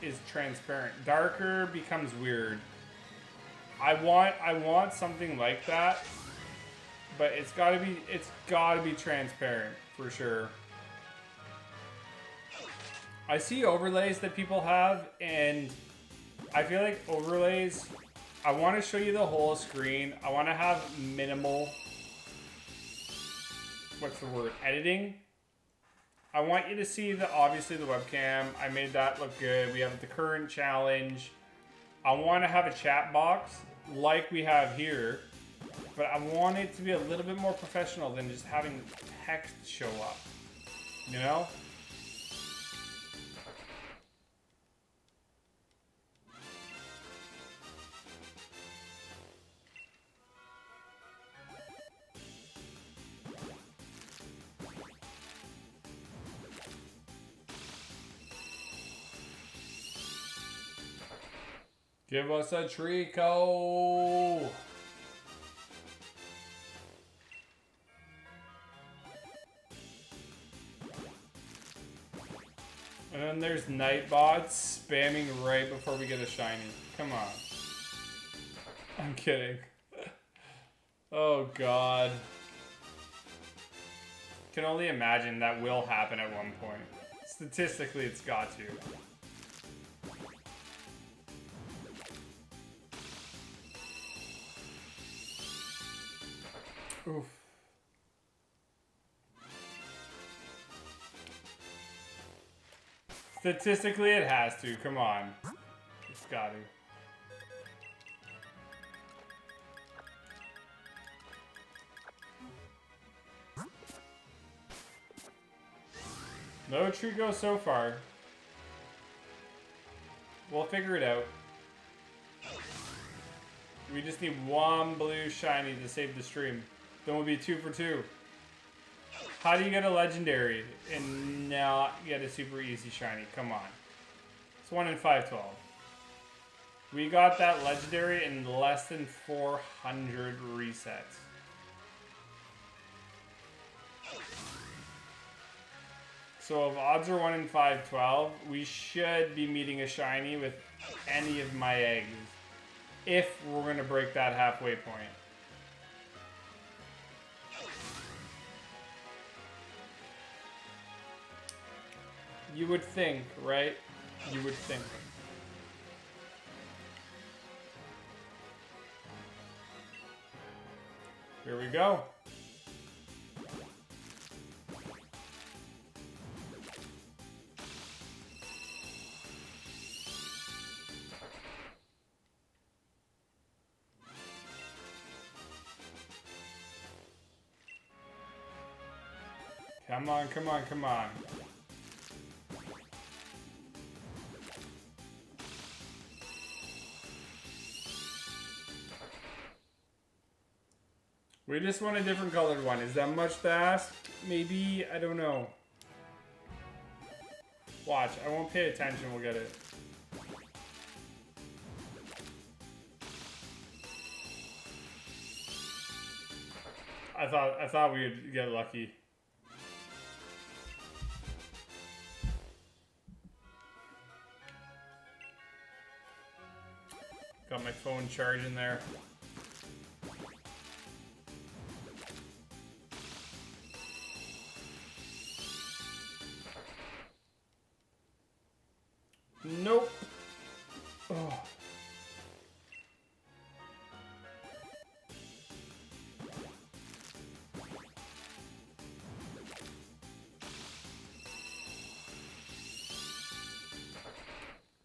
is transparent. Darker becomes weird. I want something like that, but it's gotta be transparent for sure. I see overlays that people have, and I feel like overlays, I want to show you the whole screen. I want to have minimal, what's the word, editing. I want you to see obviously the webcam. I made that look good. We have the current challenge. I want to have a chat box like we have here, but I want it to be a little bit more professional than just having text show up, you know? Give us a Treecko! And then there's Nightbot spamming right before we get a shiny. Come on. I'm kidding. Oh god. Can only imagine that will happen at one point. Statistically, it's got to. Oof. Statistically, it has to. Come on. It's got to. No Treecko so far. We'll figure it out. We just need one blue shiny to save the stream. Then we'll be 2 for 2. How do you get a legendary and not get a super easy shiny? Come on. It's 1 in 512. We got that legendary in less than 400 resets. So if odds are 1 in 512, we should be meeting a shiny with any of my eggs. If we're going to break that halfway point. You would think, right? You would think. Here we go. Come on, come on, come on. We just want a different colored one. Is that much to ask? Maybe, I don't know. Watch, I won't pay attention, we'll get it. I thought we'd get lucky. Got my phone charging there. Nope. Oh.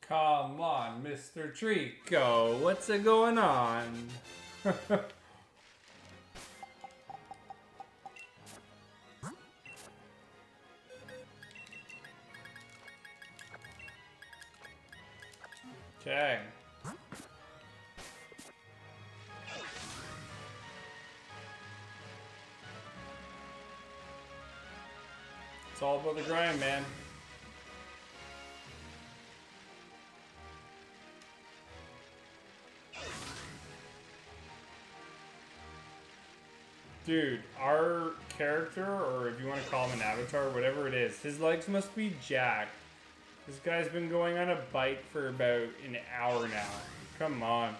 Come on, Mr. Treecko. What's it going on? Okay. It's all about the grind, man. Dude, our character, or if you want to call him an avatar, whatever it is, his legs must be jacked. This guy's been going on a bike for about an hour now. Come on.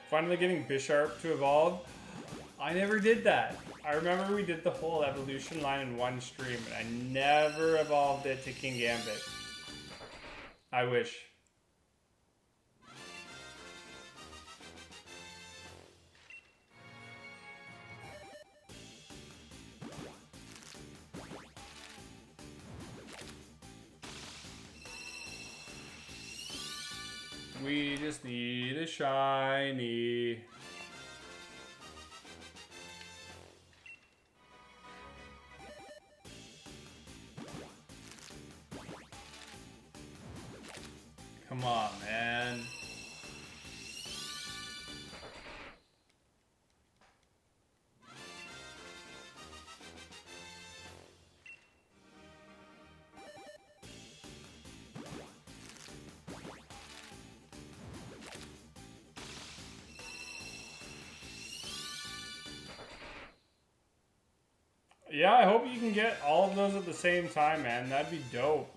Finally getting Bisharp to evolve. I never did that. I remember we did the whole evolution line in one stream, and I never evolved it to King Gambit. I wish. We just need a shiny. Come on, man. Yeah, I hope you can get all of those at the same time, man. That'd be dope.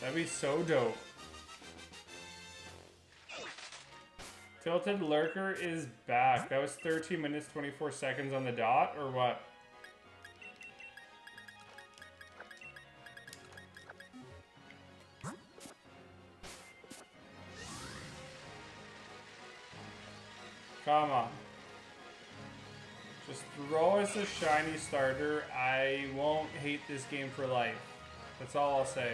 That'd be so dope. Tilted Lurker is back. That was 13 minutes, 24 seconds on the dot, or what? Come on. Just throw us a shiny starter. I won't hate this game for life. That's all I'll say.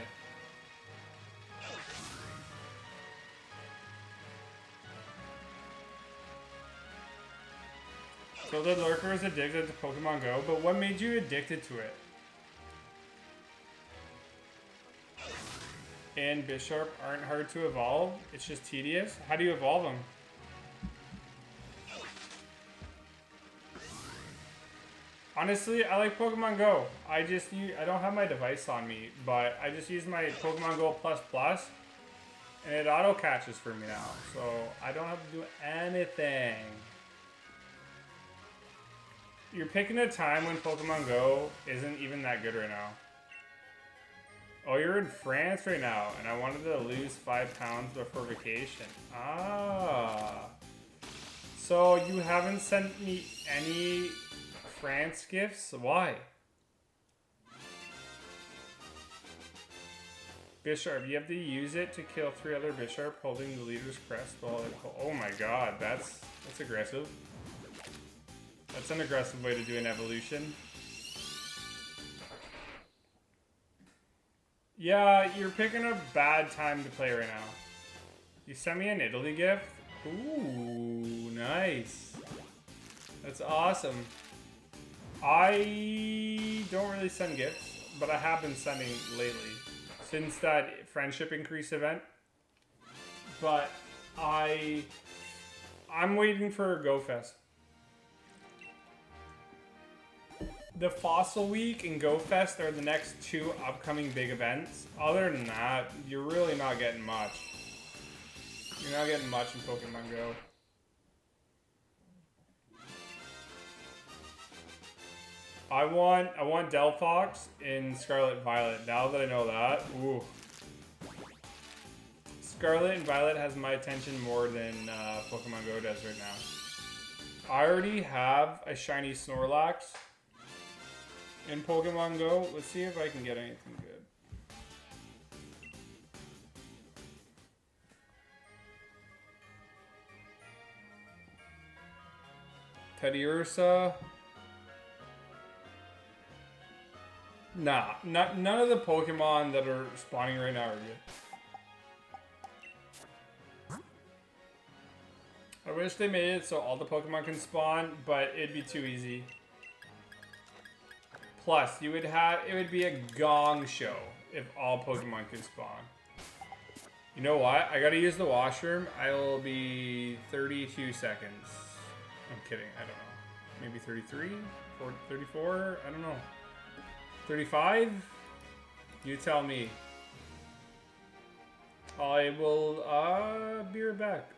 So the Lurker is addicted to Pokemon Go, but what made you addicted to it? And Bisharp aren't hard to evolve. It's just tedious. How do you evolve them? Honestly, I like Pokemon Go. I don't have my device on me, but I just use my Pokemon Go Plus Plus, and it auto catches for me now. So I don't have to do anything. You're picking a time when Pokemon Go isn't even that good right now. Oh, you're in France right now, and I wanted to lose 5 pounds before vacation. Ah. So you haven't sent me any France gifts? Why? Bisharp, you have to use it to kill 3 other Bisharp holding the leader's crest while it... Oh my god, that's aggressive. That's an aggressive way to do an evolution. Yeah, you're picking a bad time to play right now. You sent me an Italy gift? Ooh, nice. That's awesome. I don't really send gifts, but I have been sending lately. Since that friendship increase event. But I'm waiting for GoFest. The Fossil Week and GoFest are the next 2 upcoming big events. Other than that, you're really not getting much. You're not getting much in Pokemon Go. I want Delphox in Scarlet Violet. Now that I know that, ooh. Scarlet and Violet has my attention more than Pokemon Go does right now. I already have a shiny Snorlax in Pokemon Go. Let's see if I can get anything good. Teddiursa. Nah, none of the Pokemon that are spawning right now are good. I wish they made it so all the Pokemon can spawn, but it'd be too easy. Plus, it would be a gong show if all Pokemon could spawn. You know what? I gotta use the washroom. I will be 32 seconds. I'm kidding. I don't know. Maybe 33? 34? I don't know. 35? You tell me. I will be right back.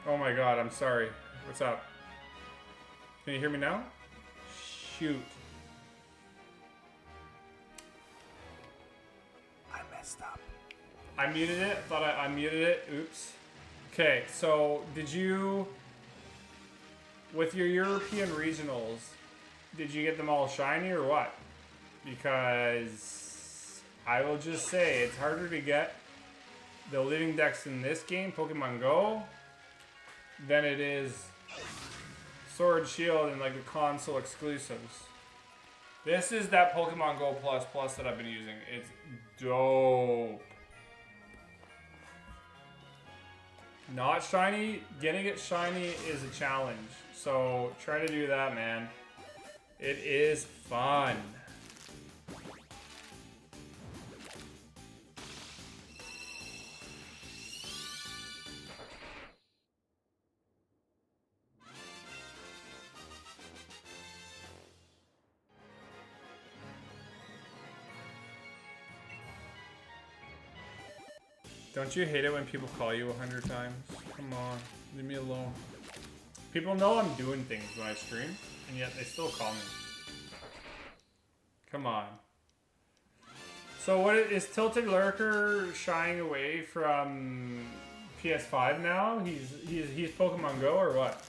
Oh my god, I'm sorry. What's up? Can you hear me now? Shoot. I messed up. I muted it. Thought I unmuted it. Oops. Okay, so did you, with your European regionals, did you get them all shiny or what? Because I will just say it's harder to get the leading decks in this game, Pokemon Go, than it is Sword Shield and like the console exclusives. This is that Pokemon Go Plus Plus that I've been using. It's dope. Not shiny, getting it shiny is a challenge. So try to do that, man. It is fun. Don't you hate it when people call you 100 times? Come on, leave me alone. People know I'm doing things when I stream, and yet they still call me. Come on. So what is Tilted Lurker shying away from PS5 now? He's Pokemon Go or what?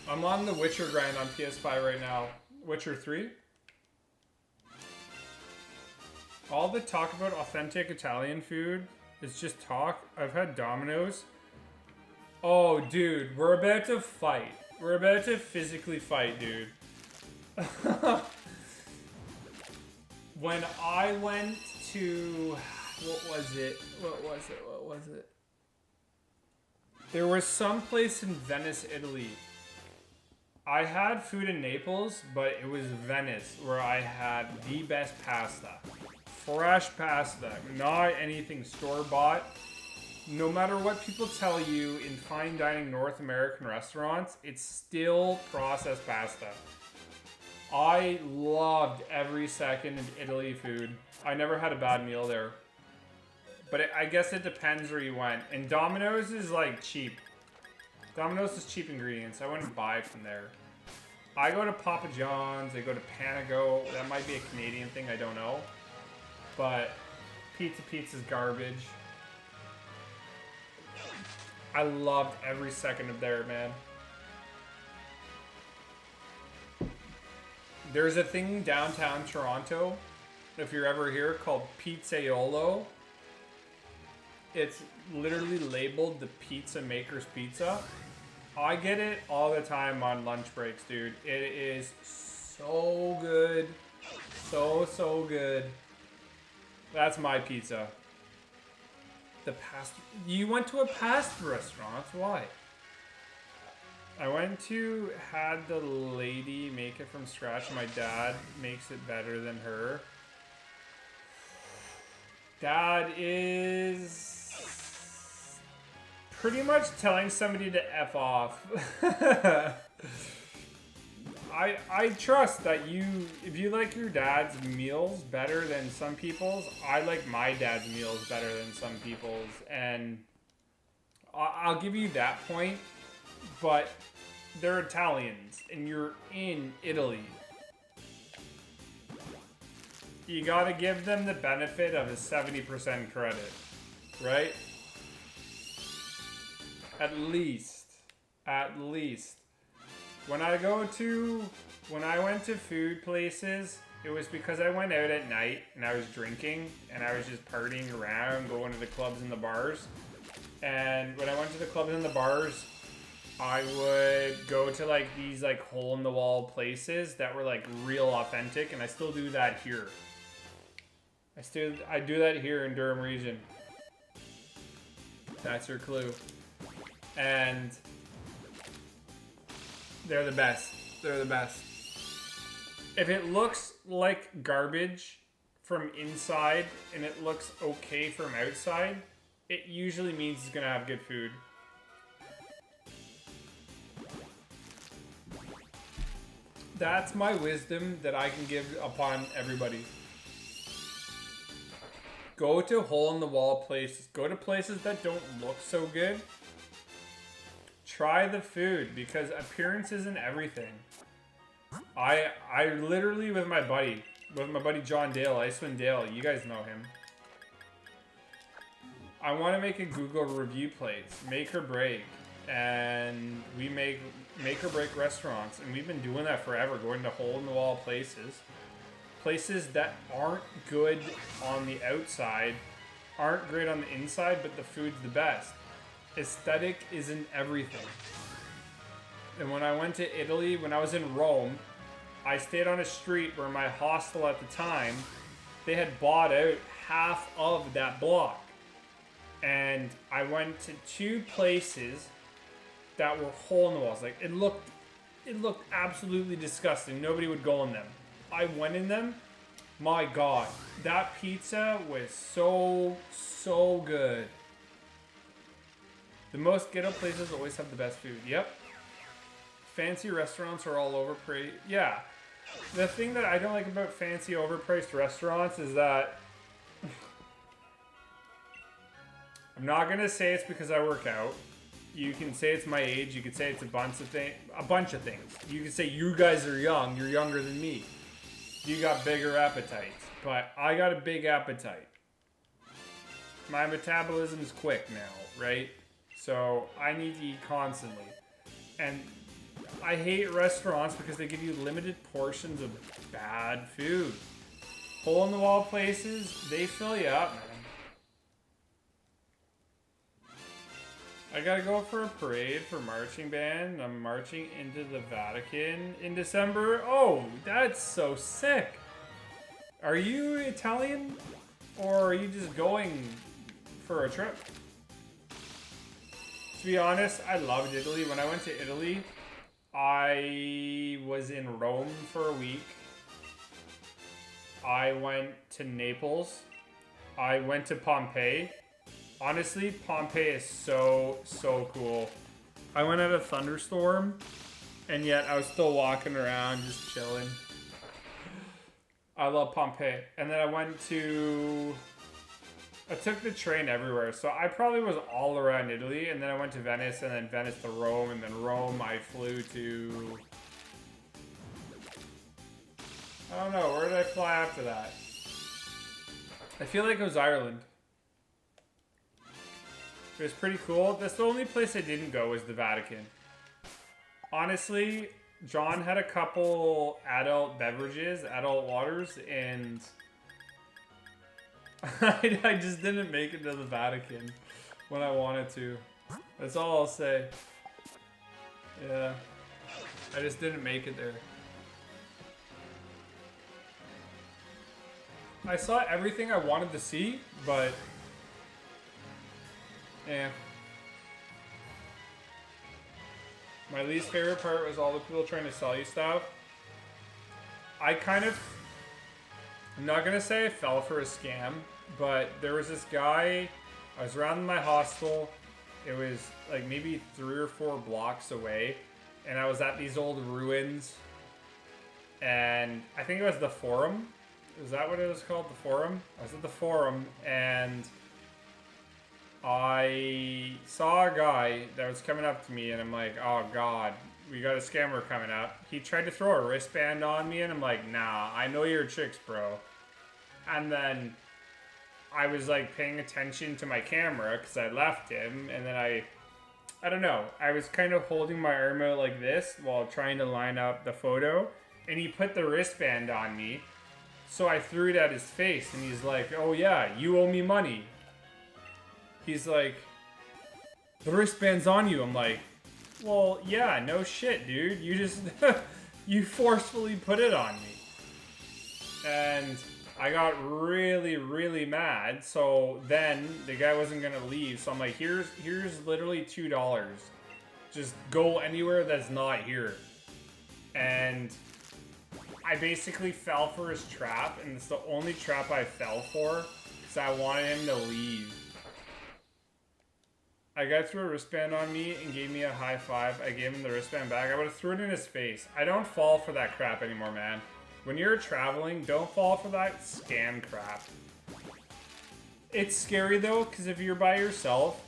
I'm on the Witcher grind on PS5 right now. Witcher 3. All the talk about authentic Italian food is just talk. I've had Domino's. Oh, dude, we're about to fight. We're about to physically fight, dude. When I went to... What was it? There was some place in Venice, Italy. I had food in Naples, but it was Venice where I had the best pasta. Fresh pasta, not anything store-bought. No matter what people tell you in fine dining North American restaurants, it's still processed pasta. I loved every second of Italy food. I never had a bad meal there. But I guess it depends where you went. And Domino's is like cheap. Domino's is cheap ingredients. I wouldn't buy from there. I go to Papa John's, I go to Panago. That might be a Canadian thing, I don't know. But Pizza's garbage. I loved every second of there, man. There's a thing downtown Toronto, if you're ever here, called Pizzaiolo. It's literally labeled the pizza maker's pizza. I get it all the time on lunch breaks, dude. It is so good. So good. That's my pizza. The pasta. You went to a pasta restaurant. Why? I went to had the lady make it from scratch. My dad makes it better than her. Dad is pretty much telling somebody to F off. I trust that if you like your dad's meals better than some people's, I like my dad's meals better than some people's, and I'll give you that point, but they're Italians, and you're in Italy. You gotta give them the benefit of a 70% credit, right? At least. When I went to food places, it was because I went out at night and I was drinking and I was just partying around, going to the clubs and the bars. And when I went to the clubs and the bars, I would go to like these like hole in the wall places that were like real authentic, and I still do that here. I do that here in Durham region. That's your clue. And they're the best. They're the best. If it looks like garbage from inside and it looks okay from outside, it usually means it's gonna have good food. That's my wisdom that I can give upon everybody. Go to hole-in-the-wall places. Go to places that don't look so good. Try the food, because appearance isn't everything. I literally, with my buddy John Dale, Icewind Dale, you guys know him. I want to make a Google review place, make or break, and we make or break restaurants, and we've been doing that forever, going to hole-in-the-wall places that aren't good on the outside, aren't great on the inside, but the food's the best. Aesthetic isn't everything. And when I went to Italy, when I was in Rome, I stayed on a street where my hostel at the time, they had bought out half of that block. And I went to 2 places that were hole in the walls. Like, it looked absolutely disgusting. Nobody would go in them. I went in them. My God, that pizza was so good. The most ghetto places always have the best food. Yep. Fancy restaurants are all overpriced. Yeah. The thing that I don't like about fancy overpriced restaurants is that I'm not gonna say it's because I work out. You can say it's my age. You can say it's a bunch of things. You can say you guys are young. You're younger than me. You got bigger appetites, but I got a big appetite. My metabolism's quick now, right? So I need to eat constantly. And I hate restaurants because they give you limited portions of bad food. Hole-in-the-wall places, they fill you up, man. I gotta go for a parade for marching band. I'm marching into the Vatican in December. Oh, that's so sick. Are you Italian? Or are you just going for a trip? To be honest, I loved Italy. When I went to Italy, I was in Rome for a week. I went to Naples. I went to Pompeii. Honestly, Pompeii is so cool. I went at a thunderstorm, and yet I was still walking around, just chilling. I love Pompeii. And then I took the train everywhere, so I probably was all around Italy, and then I went to Venice, and then Venice to Rome, and then Rome I flew to... I don't know, where did I fly after that? I feel like it was Ireland. It was pretty cool. That's the only place I didn't go was the Vatican. Honestly, John had a couple adult beverages, adult waters, and I just didn't make it to the Vatican when I wanted to. That's all I'll say. Yeah. I just didn't make it there. I saw everything I wanted to see, but... yeah. My least favorite part was all the people trying to sell you stuff. I'm not gonna say I fell for a scam, but there was this guy, I was around my hostel, it was like maybe 3 or 4 blocks away, and I was at these old ruins, and I think it was the Forum. Is that what it was called? The Forum? I was at the Forum, and I saw a guy that was coming up to me, and I'm like, oh God, we got a scammer coming up. He tried to throw a wristband on me, and I'm like, nah, I know your tricks, bro. And then I was like paying attention to my camera because I left him, and then I don't know, I was kind of holding my arm out like this while trying to line up the photo, and he put the wristband on me. So I threw it at his face, and he's like, oh yeah, you owe me money. He's like, the wristband's on you. I'm like, well, yeah, no shit, dude. You just, you forcefully put it on me. And I got really, really mad. So then the guy wasn't going to leave. So I'm like, here's literally $2. Just go anywhere that's not here. And I basically fell for his trap. And it's the only trap I fell for because I wanted him to leave. A guy threw a wristband on me and gave me a high five. I gave him the wristband back. I would have threw it in his face. I don't fall for that crap anymore, man. When you're traveling, don't fall for that scam crap. It's scary though, because if you're by yourself,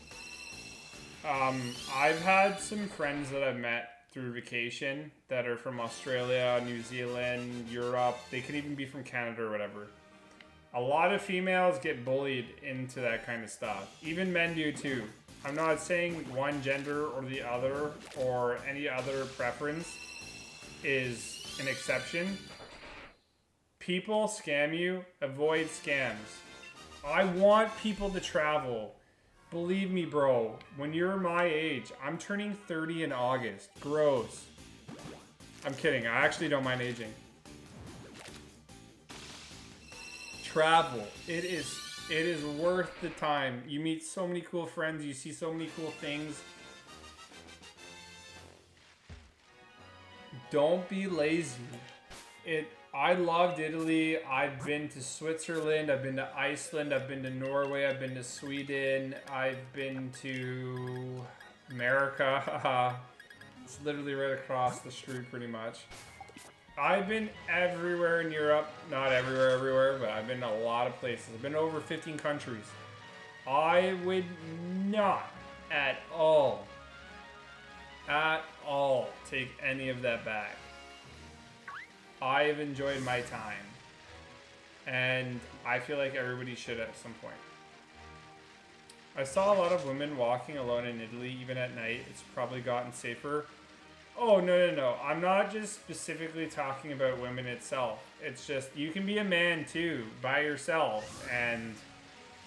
I've had some friends that I've met through vacation that are from Australia, New Zealand, Europe. They could even be from Canada or whatever. A lot of females get bullied into that kind of stuff. Even men do too. I'm not saying one gender or the other or any other preference is an exception. People scam you. Avoid scams. I want people to travel. Believe me, bro, when you're my age, I'm turning 30 in August. Gross. I'm kidding. I actually don't mind aging. Travel. It is worth the time. You meet so many cool friends. You see so many cool things. Don't be lazy. I loved Italy. I've been to Switzerland. I've been to Iceland. I've been to Norway. I've been to Sweden. I've been to America. It's literally right across the street pretty much. I've been everywhere in Europe. Not everywhere, but I've been to a lot of places. I've been to over 15 countries. I would not at all take any of that back. I've enjoyed my time, and I feel like everybody should at some point. I saw a lot of women walking alone in Italy, even at night. It's probably gotten safer. Oh, no. I'm not just specifically talking about women itself. It's just, you can be a man too, by yourself, and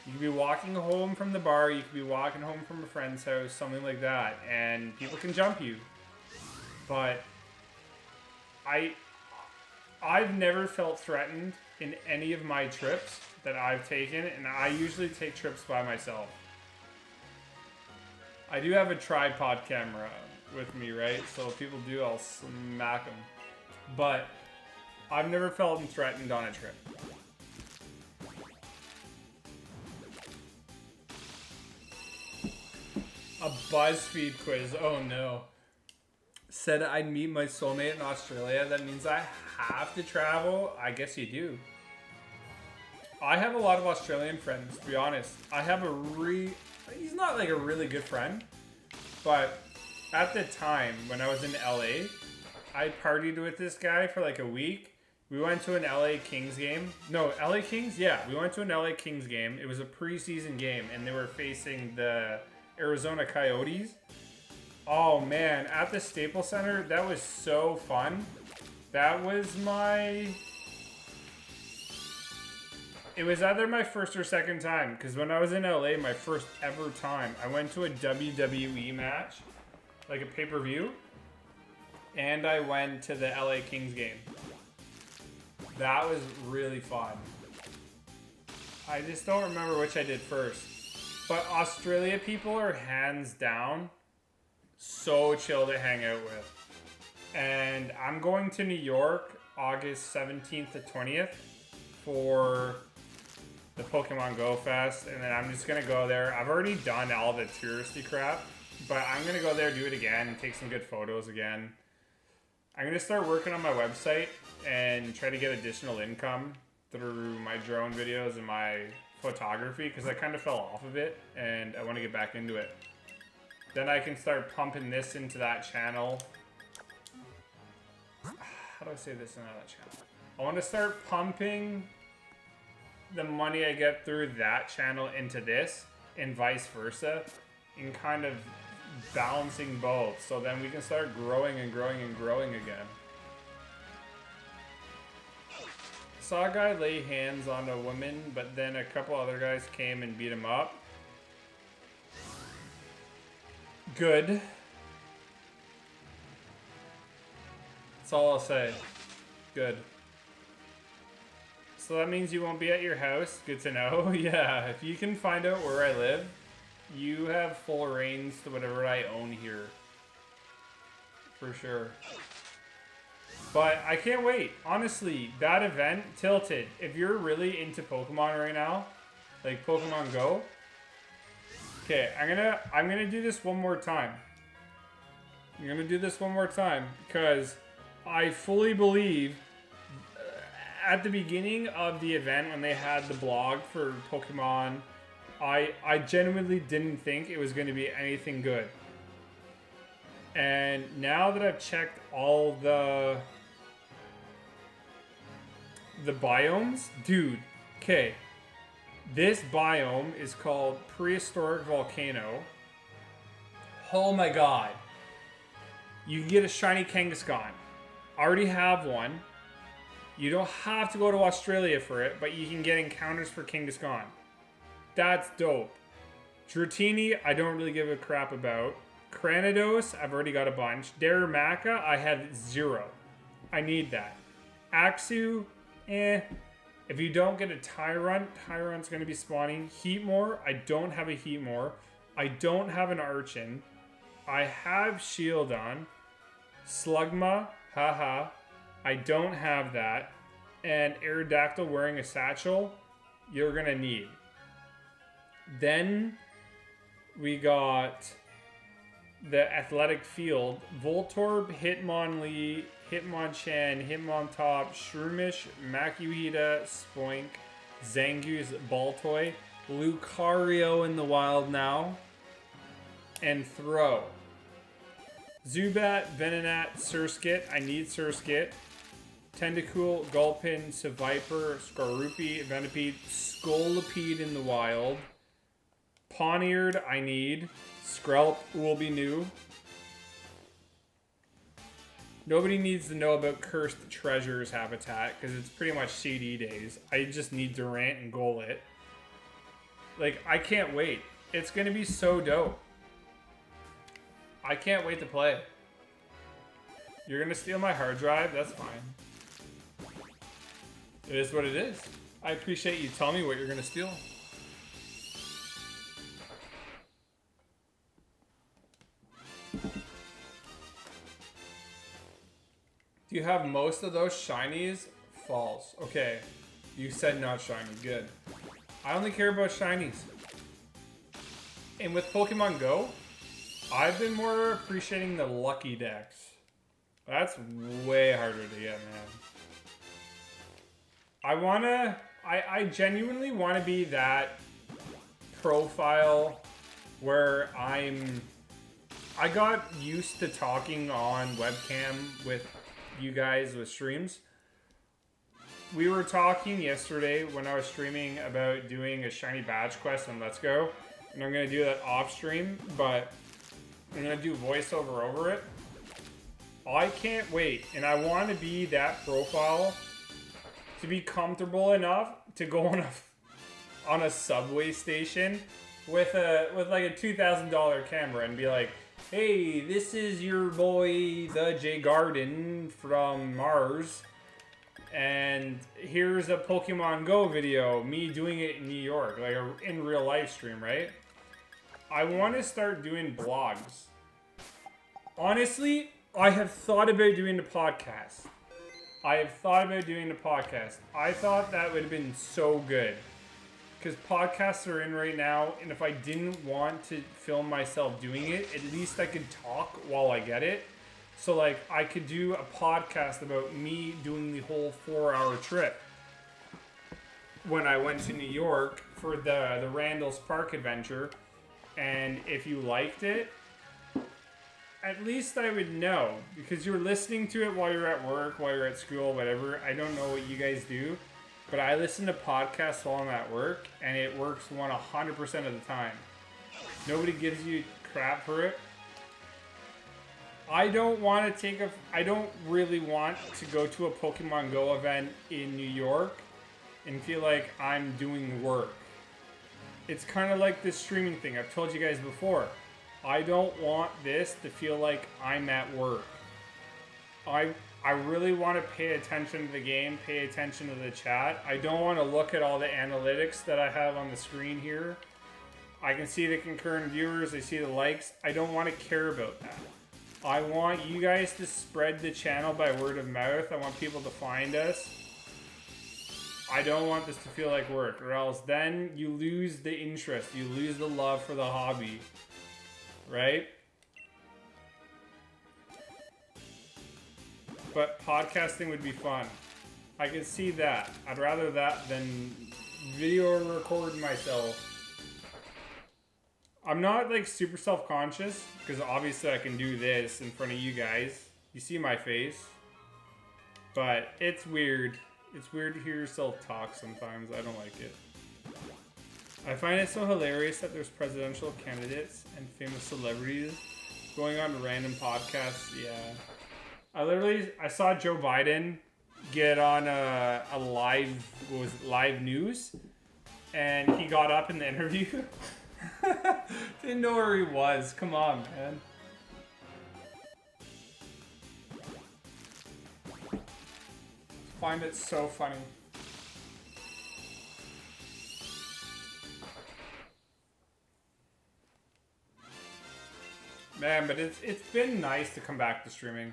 you can be walking home from the bar, you can be walking home from a friend's house, something like that, and people can jump you. But I've never felt threatened in any of my trips that I've taken, and I usually take trips by myself. I do have a tripod camera with me, right? So if people do, I'll smack them. But I've never felt threatened on a trip. A BuzzFeed quiz, oh no. Said I'd meet my soulmate in Australia. That means I have to travel. I guess you do. I have a lot of Australian friends, to be honest. I have he's not like a really good friend, but at the time when I was in LA, I partied with this guy for like a week. We went to an LA Kings game. No, LA Kings? Yeah, we went to an LA Kings game. It was a preseason game, and they were facing the Arizona Coyotes. Oh man, at the Staples Center, that was so fun. That was it was either my first or second time, because when I was in LA, my first ever time, I went to a WWE match, like a pay-per-view, and I went to the LA Kings game. That was really fun. I just don't remember which I did first. But Australia people are hands down so chill to hang out with. And I'm going to New York August 17th to 20th for the Pokemon Go Fest, and then I'm just gonna go there. I've already done all the touristy crap, but I'm gonna go there, do it again, and take some good photos again. I'm gonna start working on my website and try to get additional income through my drone videos and my photography, because I kind of fell off of it and I want to get back into it. Then I can start pumping this into that channel. How do I say this into that channel? I want to start pumping the money I get through that channel into this and vice versa, and kind of balancing both, so then we can start growing and growing and growing again. Saw a guy lay hands on a woman, but then a couple other guys came and beat him up. Good. That's all I'll say. Good. So that means you won't be at your house. Good to know. Yeah, if you can find out where I live, you have full reins to whatever I own here. For sure. But I can't wait. Honestly, that event, Tilted, if you're really into Pokemon right now, like Pokemon Go, okay, I'm gonna do this one more time. I'm gonna do this one more time because I fully believe at the beginning of the event when they had the blog for Pokemon I genuinely didn't think it was going to be anything good. And now that I've checked all the biomes, dude, okay. This biome is called Prehistoric Volcano. Oh my god. You can get a shiny Kangaskhan. I already have one. You don't have to go to Australia for it, but you can get encounters for Kangaskhan. That's dope. Dratini, I don't really give a crap about. Cranidos, I've already got a bunch. Darumaka, I have 0. I need that. Axu, eh. If you don't get a Tyrunt, Tyrunt's going to be spawning. Heatmore, I don't have a Heatmore. I don't have an Archon. I have Shieldon. Slugma, haha. I don't have that. And Aerodactyl wearing a satchel, you're going to need. Then we got the athletic field. Voltorb, Hitmonlee, Hitmonchan, Hitmontop, Shroomish, Makuhita, Spoink, Zangoose, Baltoy, Lucario in the wild now, and Throw. Zubat, Venonat, Surskit. I need Surskit. Tentacool, Gulpin, Seviper, Skorupi, Venipede, Scolipede in the wild. Pawniard, I need. Skrelp will be new. Nobody needs to know about Cursed Treasures habitat because it's pretty much CD days. I just need Durant and Golett. Like, I can't wait. It's going to be so dope. I can't wait to play. You're going to steal my hard drive? That's fine. It is what it is. I appreciate you telling me what you're going to steal. Do you have most of those shinies? False. Okay. You said not shiny. Good. I only care about shinies. And with Pokemon Go, I've been more appreciating the lucky decks. That's way harder to get, man. I genuinely want to be that profile where I got used to talking on webcam with you guys with streams. We were talking yesterday when I was streaming about doing a shiny badge quest on Let's Go, and I'm going to do that off stream, but I'm going to do voiceover over it. I can't wait, and I want to be that profile to be comfortable enough to go on a subway station with like a $2,000 camera and be like, hey, this is your boy, the J Garden from Mars. And here's a Pokemon Go video, me doing it in New York, like in real life stream, right? I want to start doing blogs. Honestly, I have thought about doing the podcast. I thought that would have been so good. Because podcasts are in right now, and if I didn't want to film myself doing it, at least I could talk while I get it. So, like, I could do a podcast about me doing the whole 4-hour trip when I went to New York for the Randall's Park adventure. And if you liked it, at least I would know. Because you're listening to it while you're at work, while you're at school, whatever. I don't know what you guys do. But I listen to podcasts while I'm at work, and it works 100% of the time. Nobody gives you crap for it. I don't really want to go to a Pokemon Go event in New York and feel like I'm doing work. It's kind of like this streaming thing. I've told you guys before. I don't want this to feel like I'm at work. I really want to pay attention to the game, pay attention to the chat. I don't want to look at all the analytics that I have on the screen here. I can see the concurrent viewers, I see the likes. I don't want to care about that. I want you guys to spread the channel by word of mouth. I want people to find us. I don't want this to feel like work, or else then you lose the interest. You lose the love for the hobby. Right? But podcasting would be fun. I can see that. I'd rather that than video record myself I'm not like super self-conscious because obviously I can do this in front of you guys. You see my face. But it's weird. It's weird to hear yourself talk sometimes. I don't like it. I find it so hilarious that there's presidential candidates and famous celebrities going on random podcasts. Yeah. I saw Joe Biden get on a live news, and he got up in the interview. Didn't know where he was. Come on, man. Find it so funny. Man, but it's been nice to come back to streaming.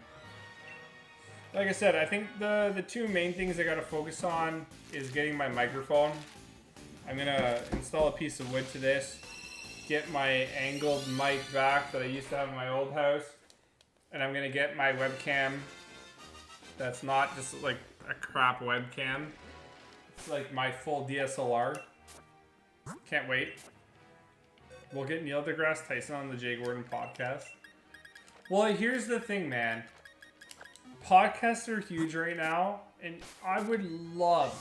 Like I said, I think the two main things I gotta focus on is getting my microphone. I'm gonna install a piece of wood to this, get my angled mic back that I used to have in my old house, and I'm gonna get my webcam that's not just like a crap webcam. It's like my full DSLR. Can't wait. We'll get Neil deGrasse Tyson on the Jay Gordon podcast. Well, here's the thing, man. Podcasts are huge right now, and I would love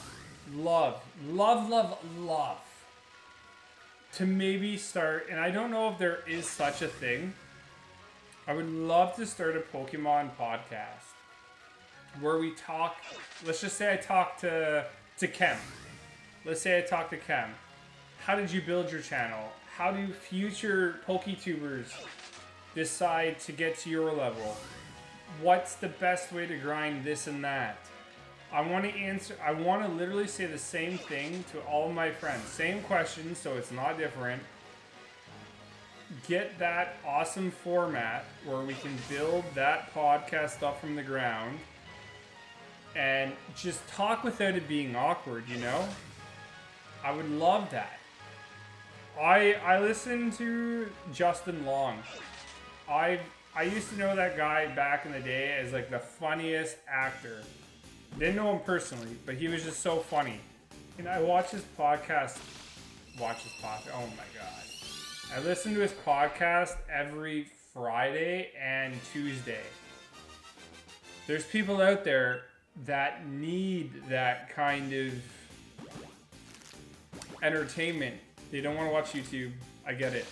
to maybe start, and I don't know if there is such a thing. I would love to start a Pokemon podcast where we talk. Let's just say I talk to Kem. Let's say I talk to Kem. How did you build your channel? How do future PokeTubers decide to get to your level? What's the best way to grind this and that? I want to literally say the same thing to all my friends. Same questions, so it's not different. Get that awesome format where we can build that podcast up from the ground and just talk without it being awkward, you know? I would love that. I listened to Justin Long. I used to know that guy back in the day as like the funniest actor. Didn't know him personally, but he was just so funny. And I watch his podcast. Oh my god. I listen to his podcast every Friday and Tuesday. There's people out there that need that kind of entertainment. They don't want to watch YouTube. I get it.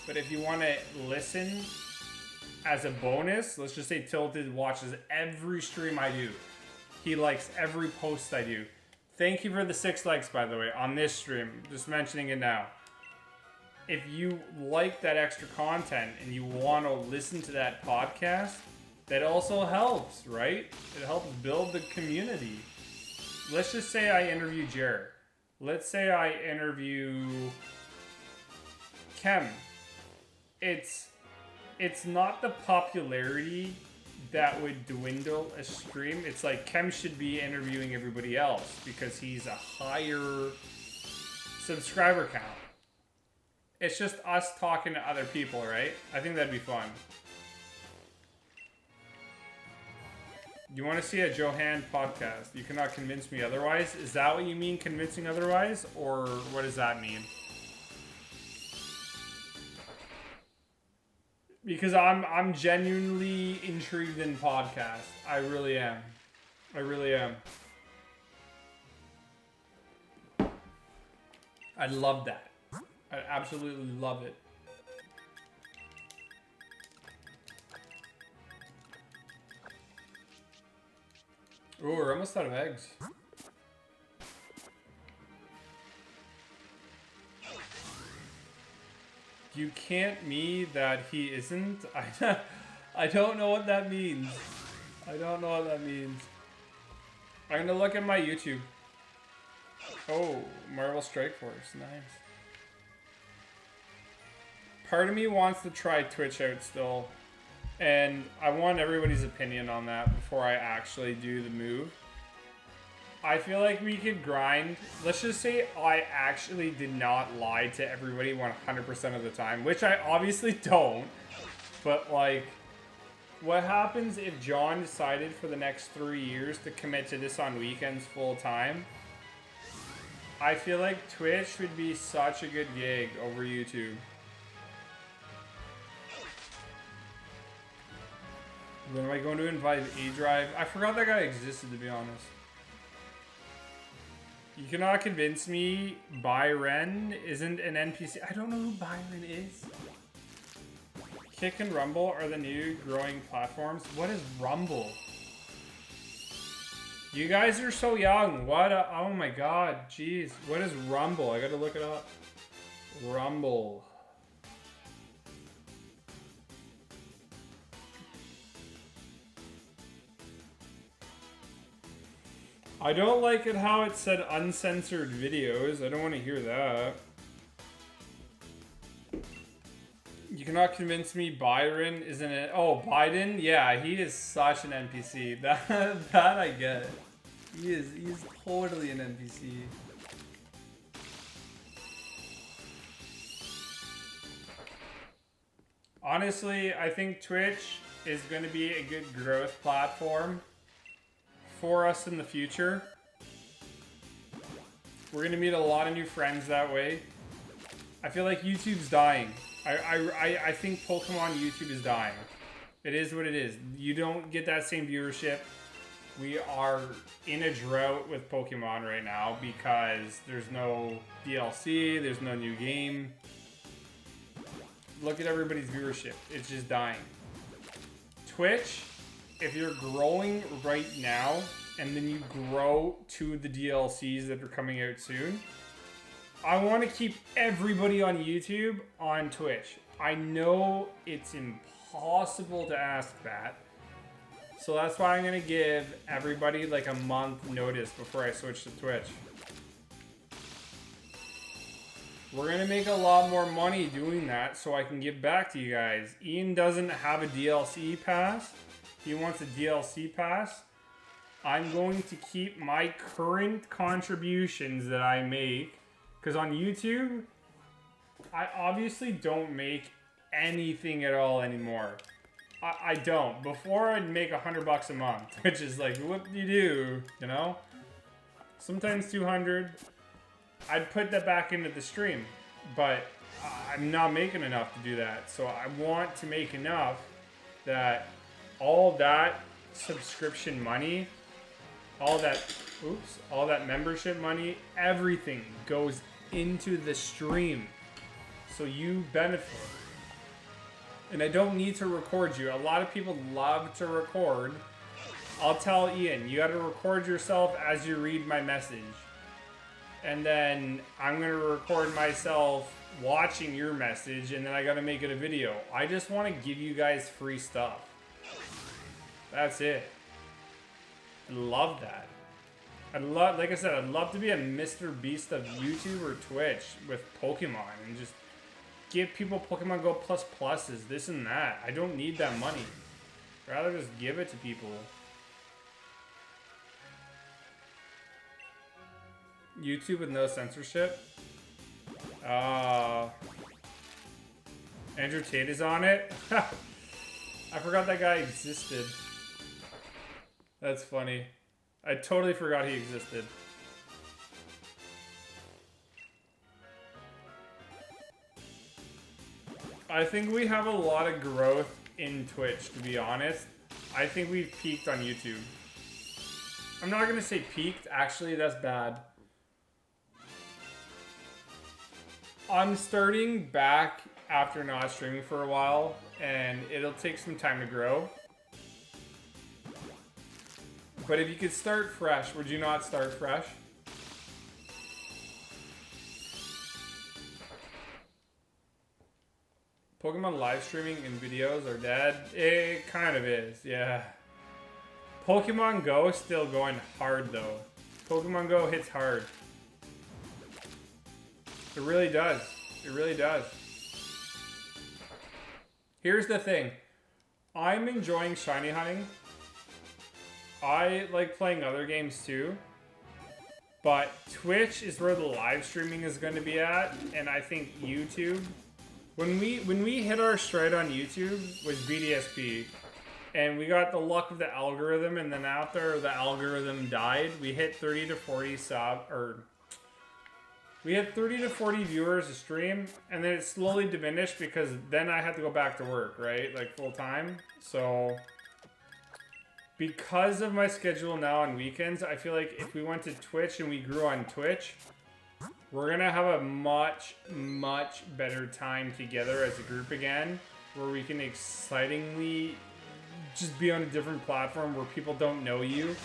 But if you want to listen as a bonus, let's just say Tilted watches every stream I do. He likes every post I do. Thank you for the 6 likes, by the way, on this stream. Just mentioning it now. If you like that extra content and you want to listen to that podcast, that also helps, right? It helps build the community. Let's just say I interview Jared. Let's say I interview Kem. It's not the popularity that would dwindle a stream. It's like Kem should be interviewing everybody else because he's a higher subscriber count. It's just us talking to other people, right? I think that'd be fun. You want to see a Johan podcast? You cannot convince me otherwise. Is that what you mean, convincing otherwise? Or what does that mean? Because I'm genuinely intrigued in podcasts. I really am. I really am. I love that. I absolutely love it. Oh, we're almost out of eggs. You can't me that he isn't? I don't know what that means. I don't know what that means. I'm gonna look at my YouTube. Oh, Marvel Strike Force, nice. Part of me wants to try Twitch out still. And I want everybody's opinion on that before I actually do the move. I feel like we could grind. Let's just say I actually did not lie to everybody 100% of the time, which I obviously don't. But like, what happens if John decided for the next 3 years to commit to this on weekends full time? I feel like Twitch would be such a good gig over YouTube. When am I going to invite A-Drive? I forgot that guy existed, to be honest. You cannot convince me Byron isn't an NPC. I don't know who Byron is. Kick and Rumble are the new growing platforms. What is Rumble? You guys are so young. What? Oh my god. Jeez. What is Rumble? I gotta look it up. Rumble. I don't like it how it said uncensored videos. I don't want to hear that. You cannot convince me Byron isn't it. Oh, Biden? Yeah, he is such an NPC. That I get. He's totally an NPC. Honestly, I think Twitch is going to be a good growth platform for us in the future. We're going to meet a lot of new friends that way. I feel like YouTube's dying. I think Pokemon YouTube is dying. It is what it is. You don't get that same viewership. We are in a drought with Pokemon right now because there's no DLC, there's no new game. Look at everybody's viewership. It's just dying. Twitch, if you're growing right now and then you grow to the DLCs that are coming out soon, I want to keep everybody on YouTube on Twitch. I know it's impossible to ask that. So that's why I'm going to give everybody like a month notice before I switch to Twitch. We're going to make a lot more money doing that so I can give back to you guys. Ian doesn't have a DLC pass. He wants a DLC pass. I'm going to keep my current contributions that I make. Because on YouTube, I obviously don't make anything at all anymore. I don't. Before I'd make $100 a month, which is like, what do you do? You know? Sometimes 200. I'd put that back into the stream, but I'm not making enough to do that. So I want to make enough that all that subscription money, all that membership money, everything goes into the stream. So you benefit. And I don't need to record you. A lot of people love to record. I'll tell Ian, you got to record yourself as you read my message. And then I'm going to record myself watching your message, and then I got to make it a video. I just want to give you guys free stuff. That's it. I love that. Like I said, I'd love to be a Mr. Beast of YouTube or Twitch with Pokemon and just give people Pokemon Go pluses, this and that. I don't need that money. I'd rather just give it to people. YouTube with no censorship. Andrew Tate is on it. I forgot that guy existed. That's funny. I totally forgot he existed. I think we have a lot of growth in Twitch, to be honest. I think we've peaked on YouTube. I'm not going to say peaked. Actually, that's bad. I'm starting back after not streaming for a while, and it'll take some time to grow. But if you could start fresh, would you not start fresh? Pokemon live streaming and videos are dead. It kind of is, yeah. Pokemon Go is still going hard though. Pokemon Go hits hard. It really does. It really does. Here's the thing. I'm enjoying shiny hunting. I like playing other games too. But Twitch is where the live streaming is going to be at, and I think YouTube. When we hit our stride on YouTube was BDSP, and we got the luck of the algorithm, and then after the algorithm died, we hit 30 to 40 we had 30 to 40 viewers a stream, and then it slowly diminished because then I had to go back to work, right? Like full time. So because of my schedule now on weekends, I feel like if we went to Twitch and we grew on Twitch, we're gonna have a much, much better time together as a group again, where we can excitingly just be on a different platform where people don't know you,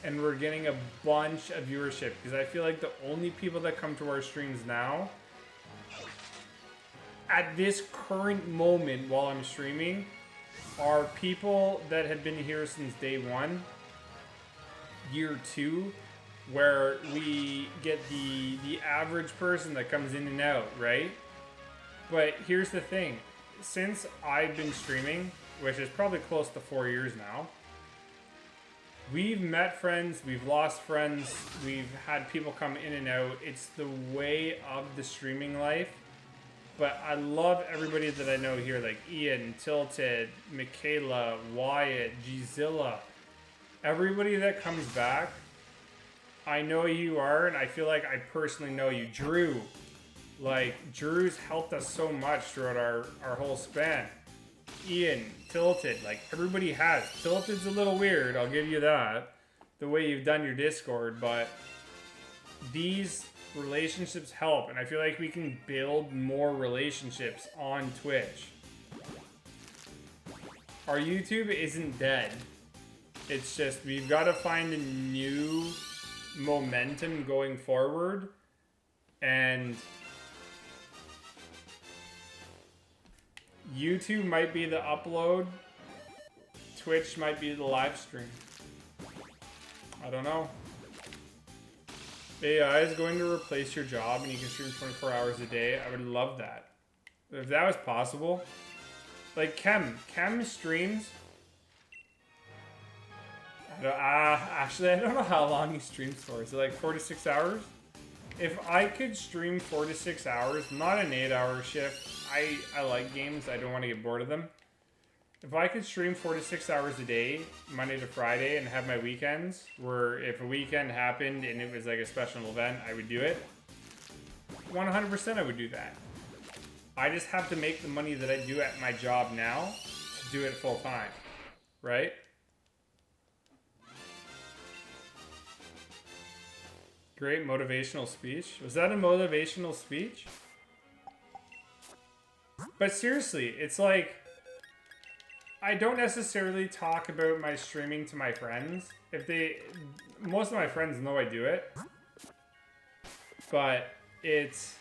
and we're getting a bunch of viewership, because I feel like the only people that come to our streams now, at this current moment while I'm streaming, are people that have been here since day one, year two, where we get the average person that comes in and out, right? But here's the thing. Since I've been streaming, which is probably close to 4 years now, we've met friends, we've lost friends, we've had people come in and out. It's the way of the streaming life. But I love everybody that I know here, like Ian, Tilted, Michaela, Wyatt, Gzilla. Everybody that comes back, I know who you are, and I feel like I personally know you. Drew. Like, Drew's helped us so much throughout our whole span. Ian, Tilted, like, everybody has. Tilted's a little weird, I'll give you that, the way you've done your Discord, but these relationships help, and I feel like we can build more relationships on Twitch. Our YouTube isn't dead. It's just we've got to find a new momentum going forward, and YouTube might be the upload, Twitch might be the live stream. I don't know. AI is going to replace your job and you can stream 24 hours a day. I would love that. If that was possible. Like Chem streams. Actually, I don't know how long he streams for. Is it like 4 to 6 hours? If I could stream 4 to 6 hours, not an 8-hour shift. I like games. I don't want to get bored of them. If I could stream 4 to 6 hours a day, Monday to Friday, and have my weekends, where if a weekend happened and it was like a special event, I would do it. 100% I would do that. I just have to make the money that I do at my job now to do it full time, right? Great motivational speech. Was that a motivational speech? But seriously, it's like, I don't necessarily talk about my streaming to my friends. Most of my friends know I do it. But it's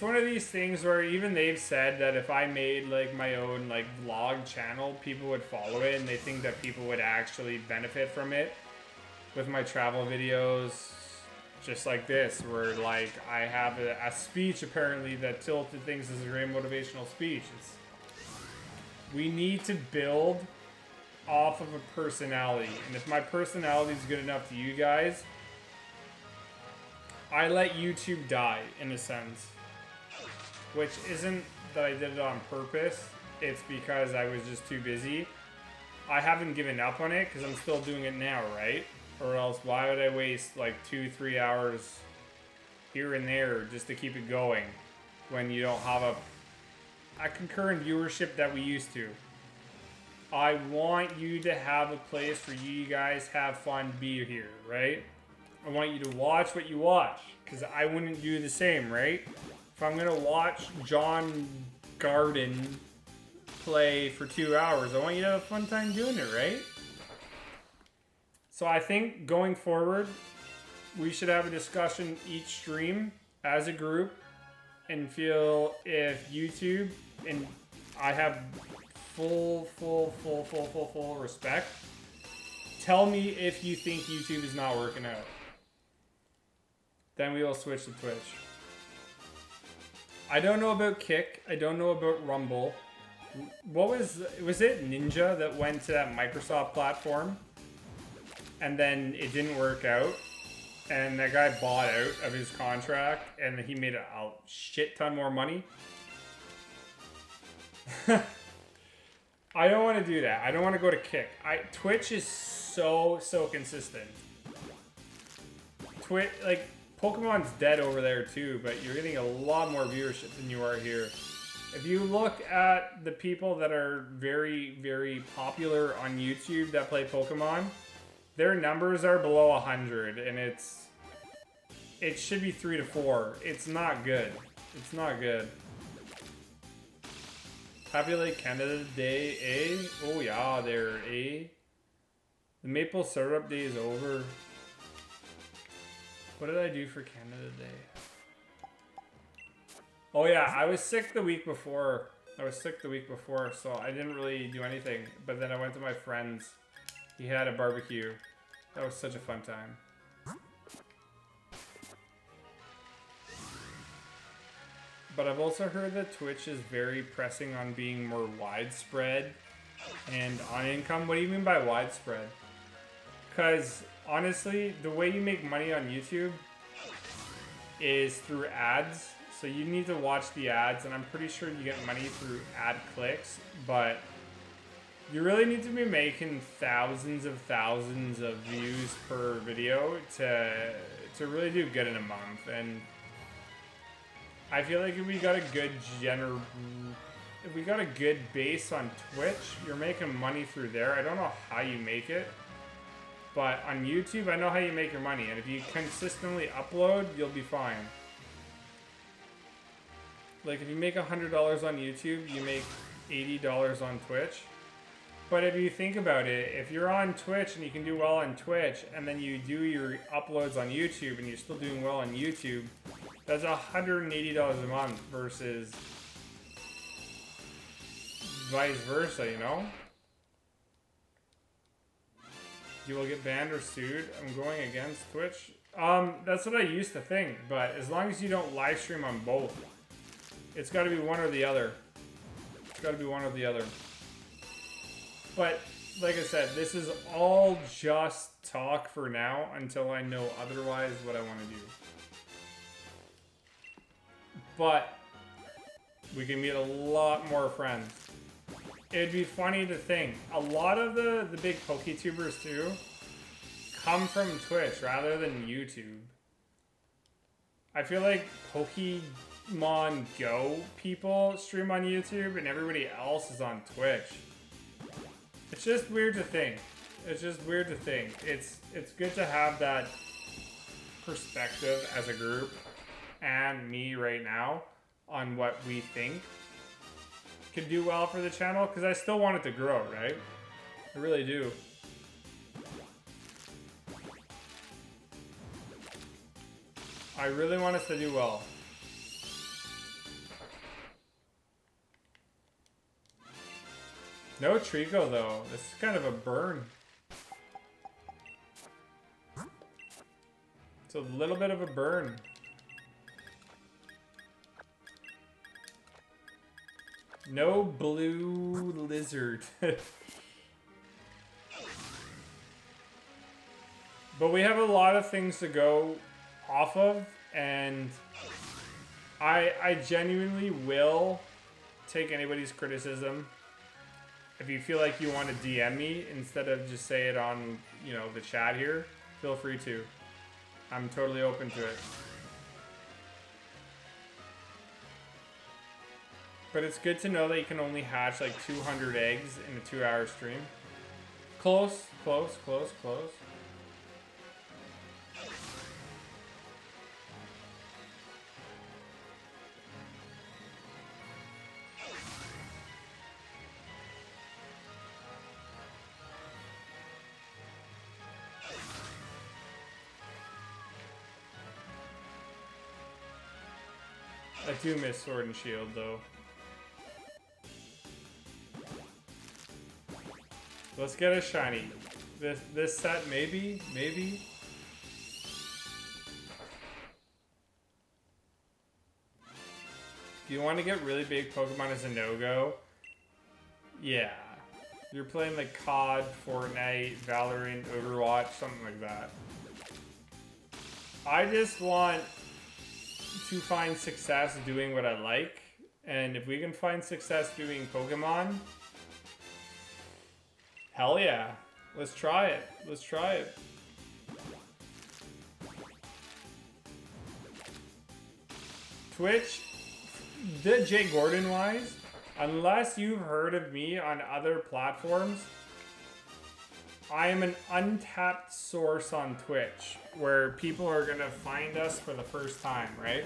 one of these things where even they've said that if I made like my own like vlog channel, people would follow it and they think that people would actually benefit from it. With my travel videos, just like this, where like I have a speech apparently that Tilted thinks is a great motivational speech. We need to build off of a personality. And if my personality is good enough to you guys, I let YouTube die, in a sense. Which isn't that I did it on purpose. It's because I was just too busy. I haven't given up on it because I'm still doing it now, right? Or else why would I waste like 2-3 hours here and there just to keep it going when you don't have a concurrent viewership that we used to. I want you to have a place where you guys have fun, be here, right? I want you to watch what you watch, because I wouldn't do the same, right? If I'm gonna watch John Garden play for 2 hours, I want you to have a fun time doing it, right? So I think going forward, we should have a discussion each stream as a group and feel if YouTube, and I have full respect, tell me if you think YouTube is not working out. Then we will switch to Twitch. I don't know about Kick. I don't know about Rumble. What was it Ninja that went to that Microsoft platform? And then it didn't work out. And that guy bought out of his contract and he made a shit ton more money. I don't want to do that. I don't want to go to Kick. Twitch is so consistent. Like, Pokemon's dead over there too, but you're getting a lot more viewership than you are here. If you look at the people that are very, very popular on YouTube that play Pokemon, their numbers are below 100, and it should be 3 to 4. It's not good. It's not good. Happy late Canada Day, eh? Oh yeah, there, eh? The maple syrup day is over. What did I do for Canada Day? Oh yeah, I was sick the week before. So I didn't really do anything. But then I went to my friend's. He had a barbecue. That was such a fun time. But I've also heard that Twitch is very pressing on being more widespread and on income. What do you mean by widespread? Because honestly, the way you make money on YouTube is through ads. So you need to watch the ads, and I'm pretty sure you get money through ad clicks, but you really need to be making thousands of views per video to really do good in a month. And I feel like if we got a good base on Twitch, you're making money through there. I don't know how you make it, but on YouTube, I know how you make your money. And if you consistently upload, you'll be fine. Like if you make $100 on YouTube, you make $80 on Twitch. But if you think about it, if you're on Twitch and you can do well on Twitch, and then you do your uploads on YouTube and you're still doing well on YouTube, that's $180 a month versus vice versa, you know? You will get banned or sued. I'm going against Twitch. That's what I used to think, but as long as you don't live stream on both, it's got to be one or the other. It's got to be one or the other. But like I said, this is all just talk for now until I know otherwise what I want to do. But we can meet a lot more friends. It'd be funny to think, a lot of the big PokeTubers too come from Twitch rather than YouTube. I feel like Pokemon Go people stream on YouTube and everybody else is on Twitch. It's just weird to think. It's good to have that perspective as a group and me right now on what we think could do well for the channel, because I still want it to grow, right? I really do. I really want us to do well. No Treecko though. This is kind of a burn. It's a little bit of a burn. No blue lizard. But we have a lot of things to go off of, and I genuinely will take anybody's criticism. If you feel like you want to DM me instead of just say it on, you know, the chat here, feel free to. I'm totally open to it. But it's good to know that you can only hatch like 200 eggs in a 2-hour stream. Close, close, close, close. I do miss Sword and Shield though. Let's get a shiny. This set, maybe. If you want to get really big Pokemon as a no-go, yeah. You're playing like COD, Fortnite, Valorant, Overwatch, something like that. I just want to find success doing what I like, and if we can find success doing Pokemon, hell yeah. Let's try it. Let's try it. Twitch, the Jay Gordon wise, unless you've heard of me on other platforms, I am an untapped source on Twitch where people are gonna find us for the first time, right?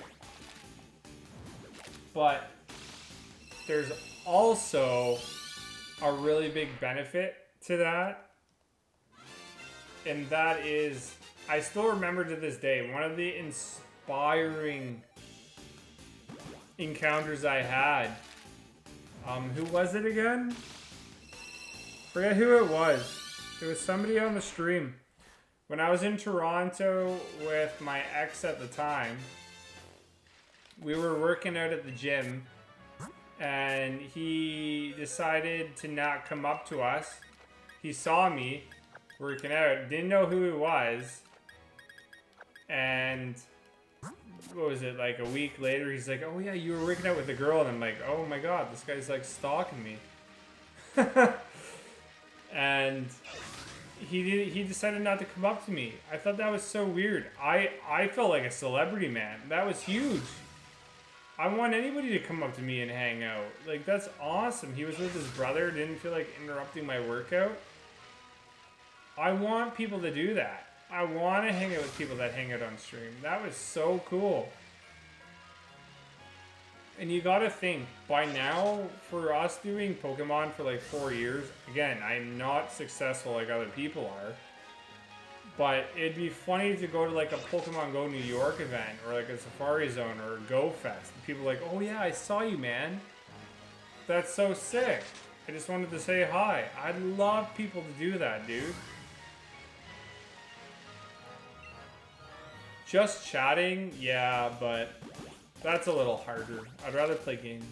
But there's also a really big benefit to that, and that is, I still remember to this day, one of the inspiring encounters I had. Who was it again? Forget who it was. It was somebody on the stream. When I was in Toronto with my ex at the time, we were working out at the gym, and he decided to not come up to us. He saw me working out, didn't know who he was, and what was it, like a week later, he's like, oh yeah, you were working out with a girl, and I'm like, oh my god, this guy's like stalking me. And he decided not to come up to me. I thought that was so weird. I felt like a celebrity, man. That was huge. I want anybody to come up to me and hang out. Like, that's awesome. He was with his brother, didn't feel like interrupting my workout. I want people to do that. I want to hang out with people that hang out on stream. That was so cool. And you gotta think, by now, for us doing Pokemon for like 4 years, again, I'm not successful like other people are, but it'd be funny to go to like a Pokemon Go New York event, or like a Safari Zone, or a Go Fest, and people are like, oh yeah, I saw you, man. That's so sick. I just wanted to say hi. I'd love people to do that, dude. Just chatting, yeah, but that's a little harder. I'd rather play games.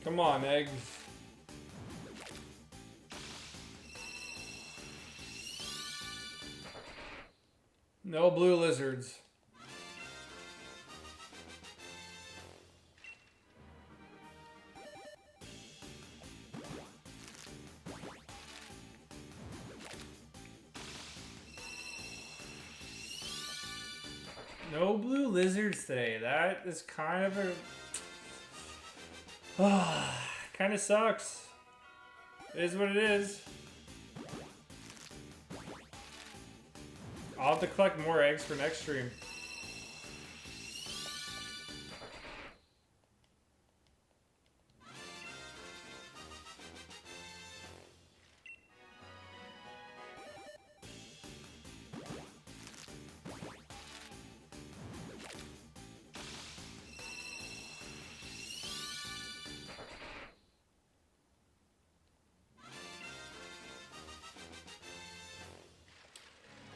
Come on, eggs. No blue lizards. No blue lizards today. That is kind of a... kind of sucks. It is what it is. I'll have to collect more eggs for next stream.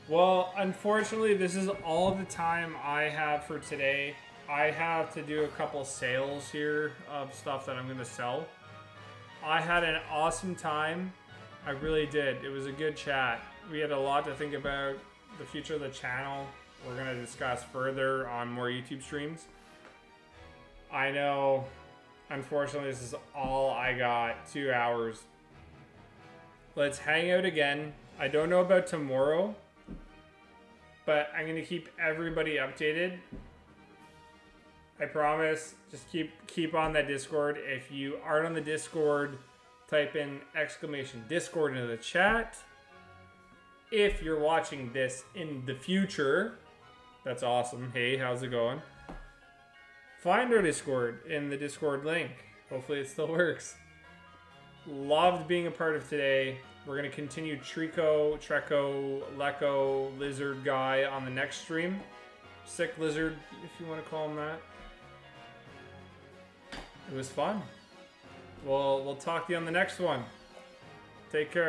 Well, unfortunately, this is all the time I have for today. I have to do a couple sales here of stuff that I'm going to sell. I had an awesome time. I really did. It was a good chat. We had a lot to think about. The future of the channel, we're going to discuss further on more YouTube streams. I know, unfortunately, this is all I got. 2 hours. Let's hang out again. I don't know about tomorrow, but I'm going to keep everybody updated. I promise. Just keep on that Discord. If you aren't on the Discord, type in !Discord into the chat. If you're watching this in the future, that's awesome. Hey, how's it going? Find our Discord in the Discord link. Hopefully it still works. Loved being a part of today. We're going to continue Treecko, Lecco, Lizard Guy on the next stream. Sick Lizard, if you want to call him that. It was fun. We'll talk to you on the next one. Take care.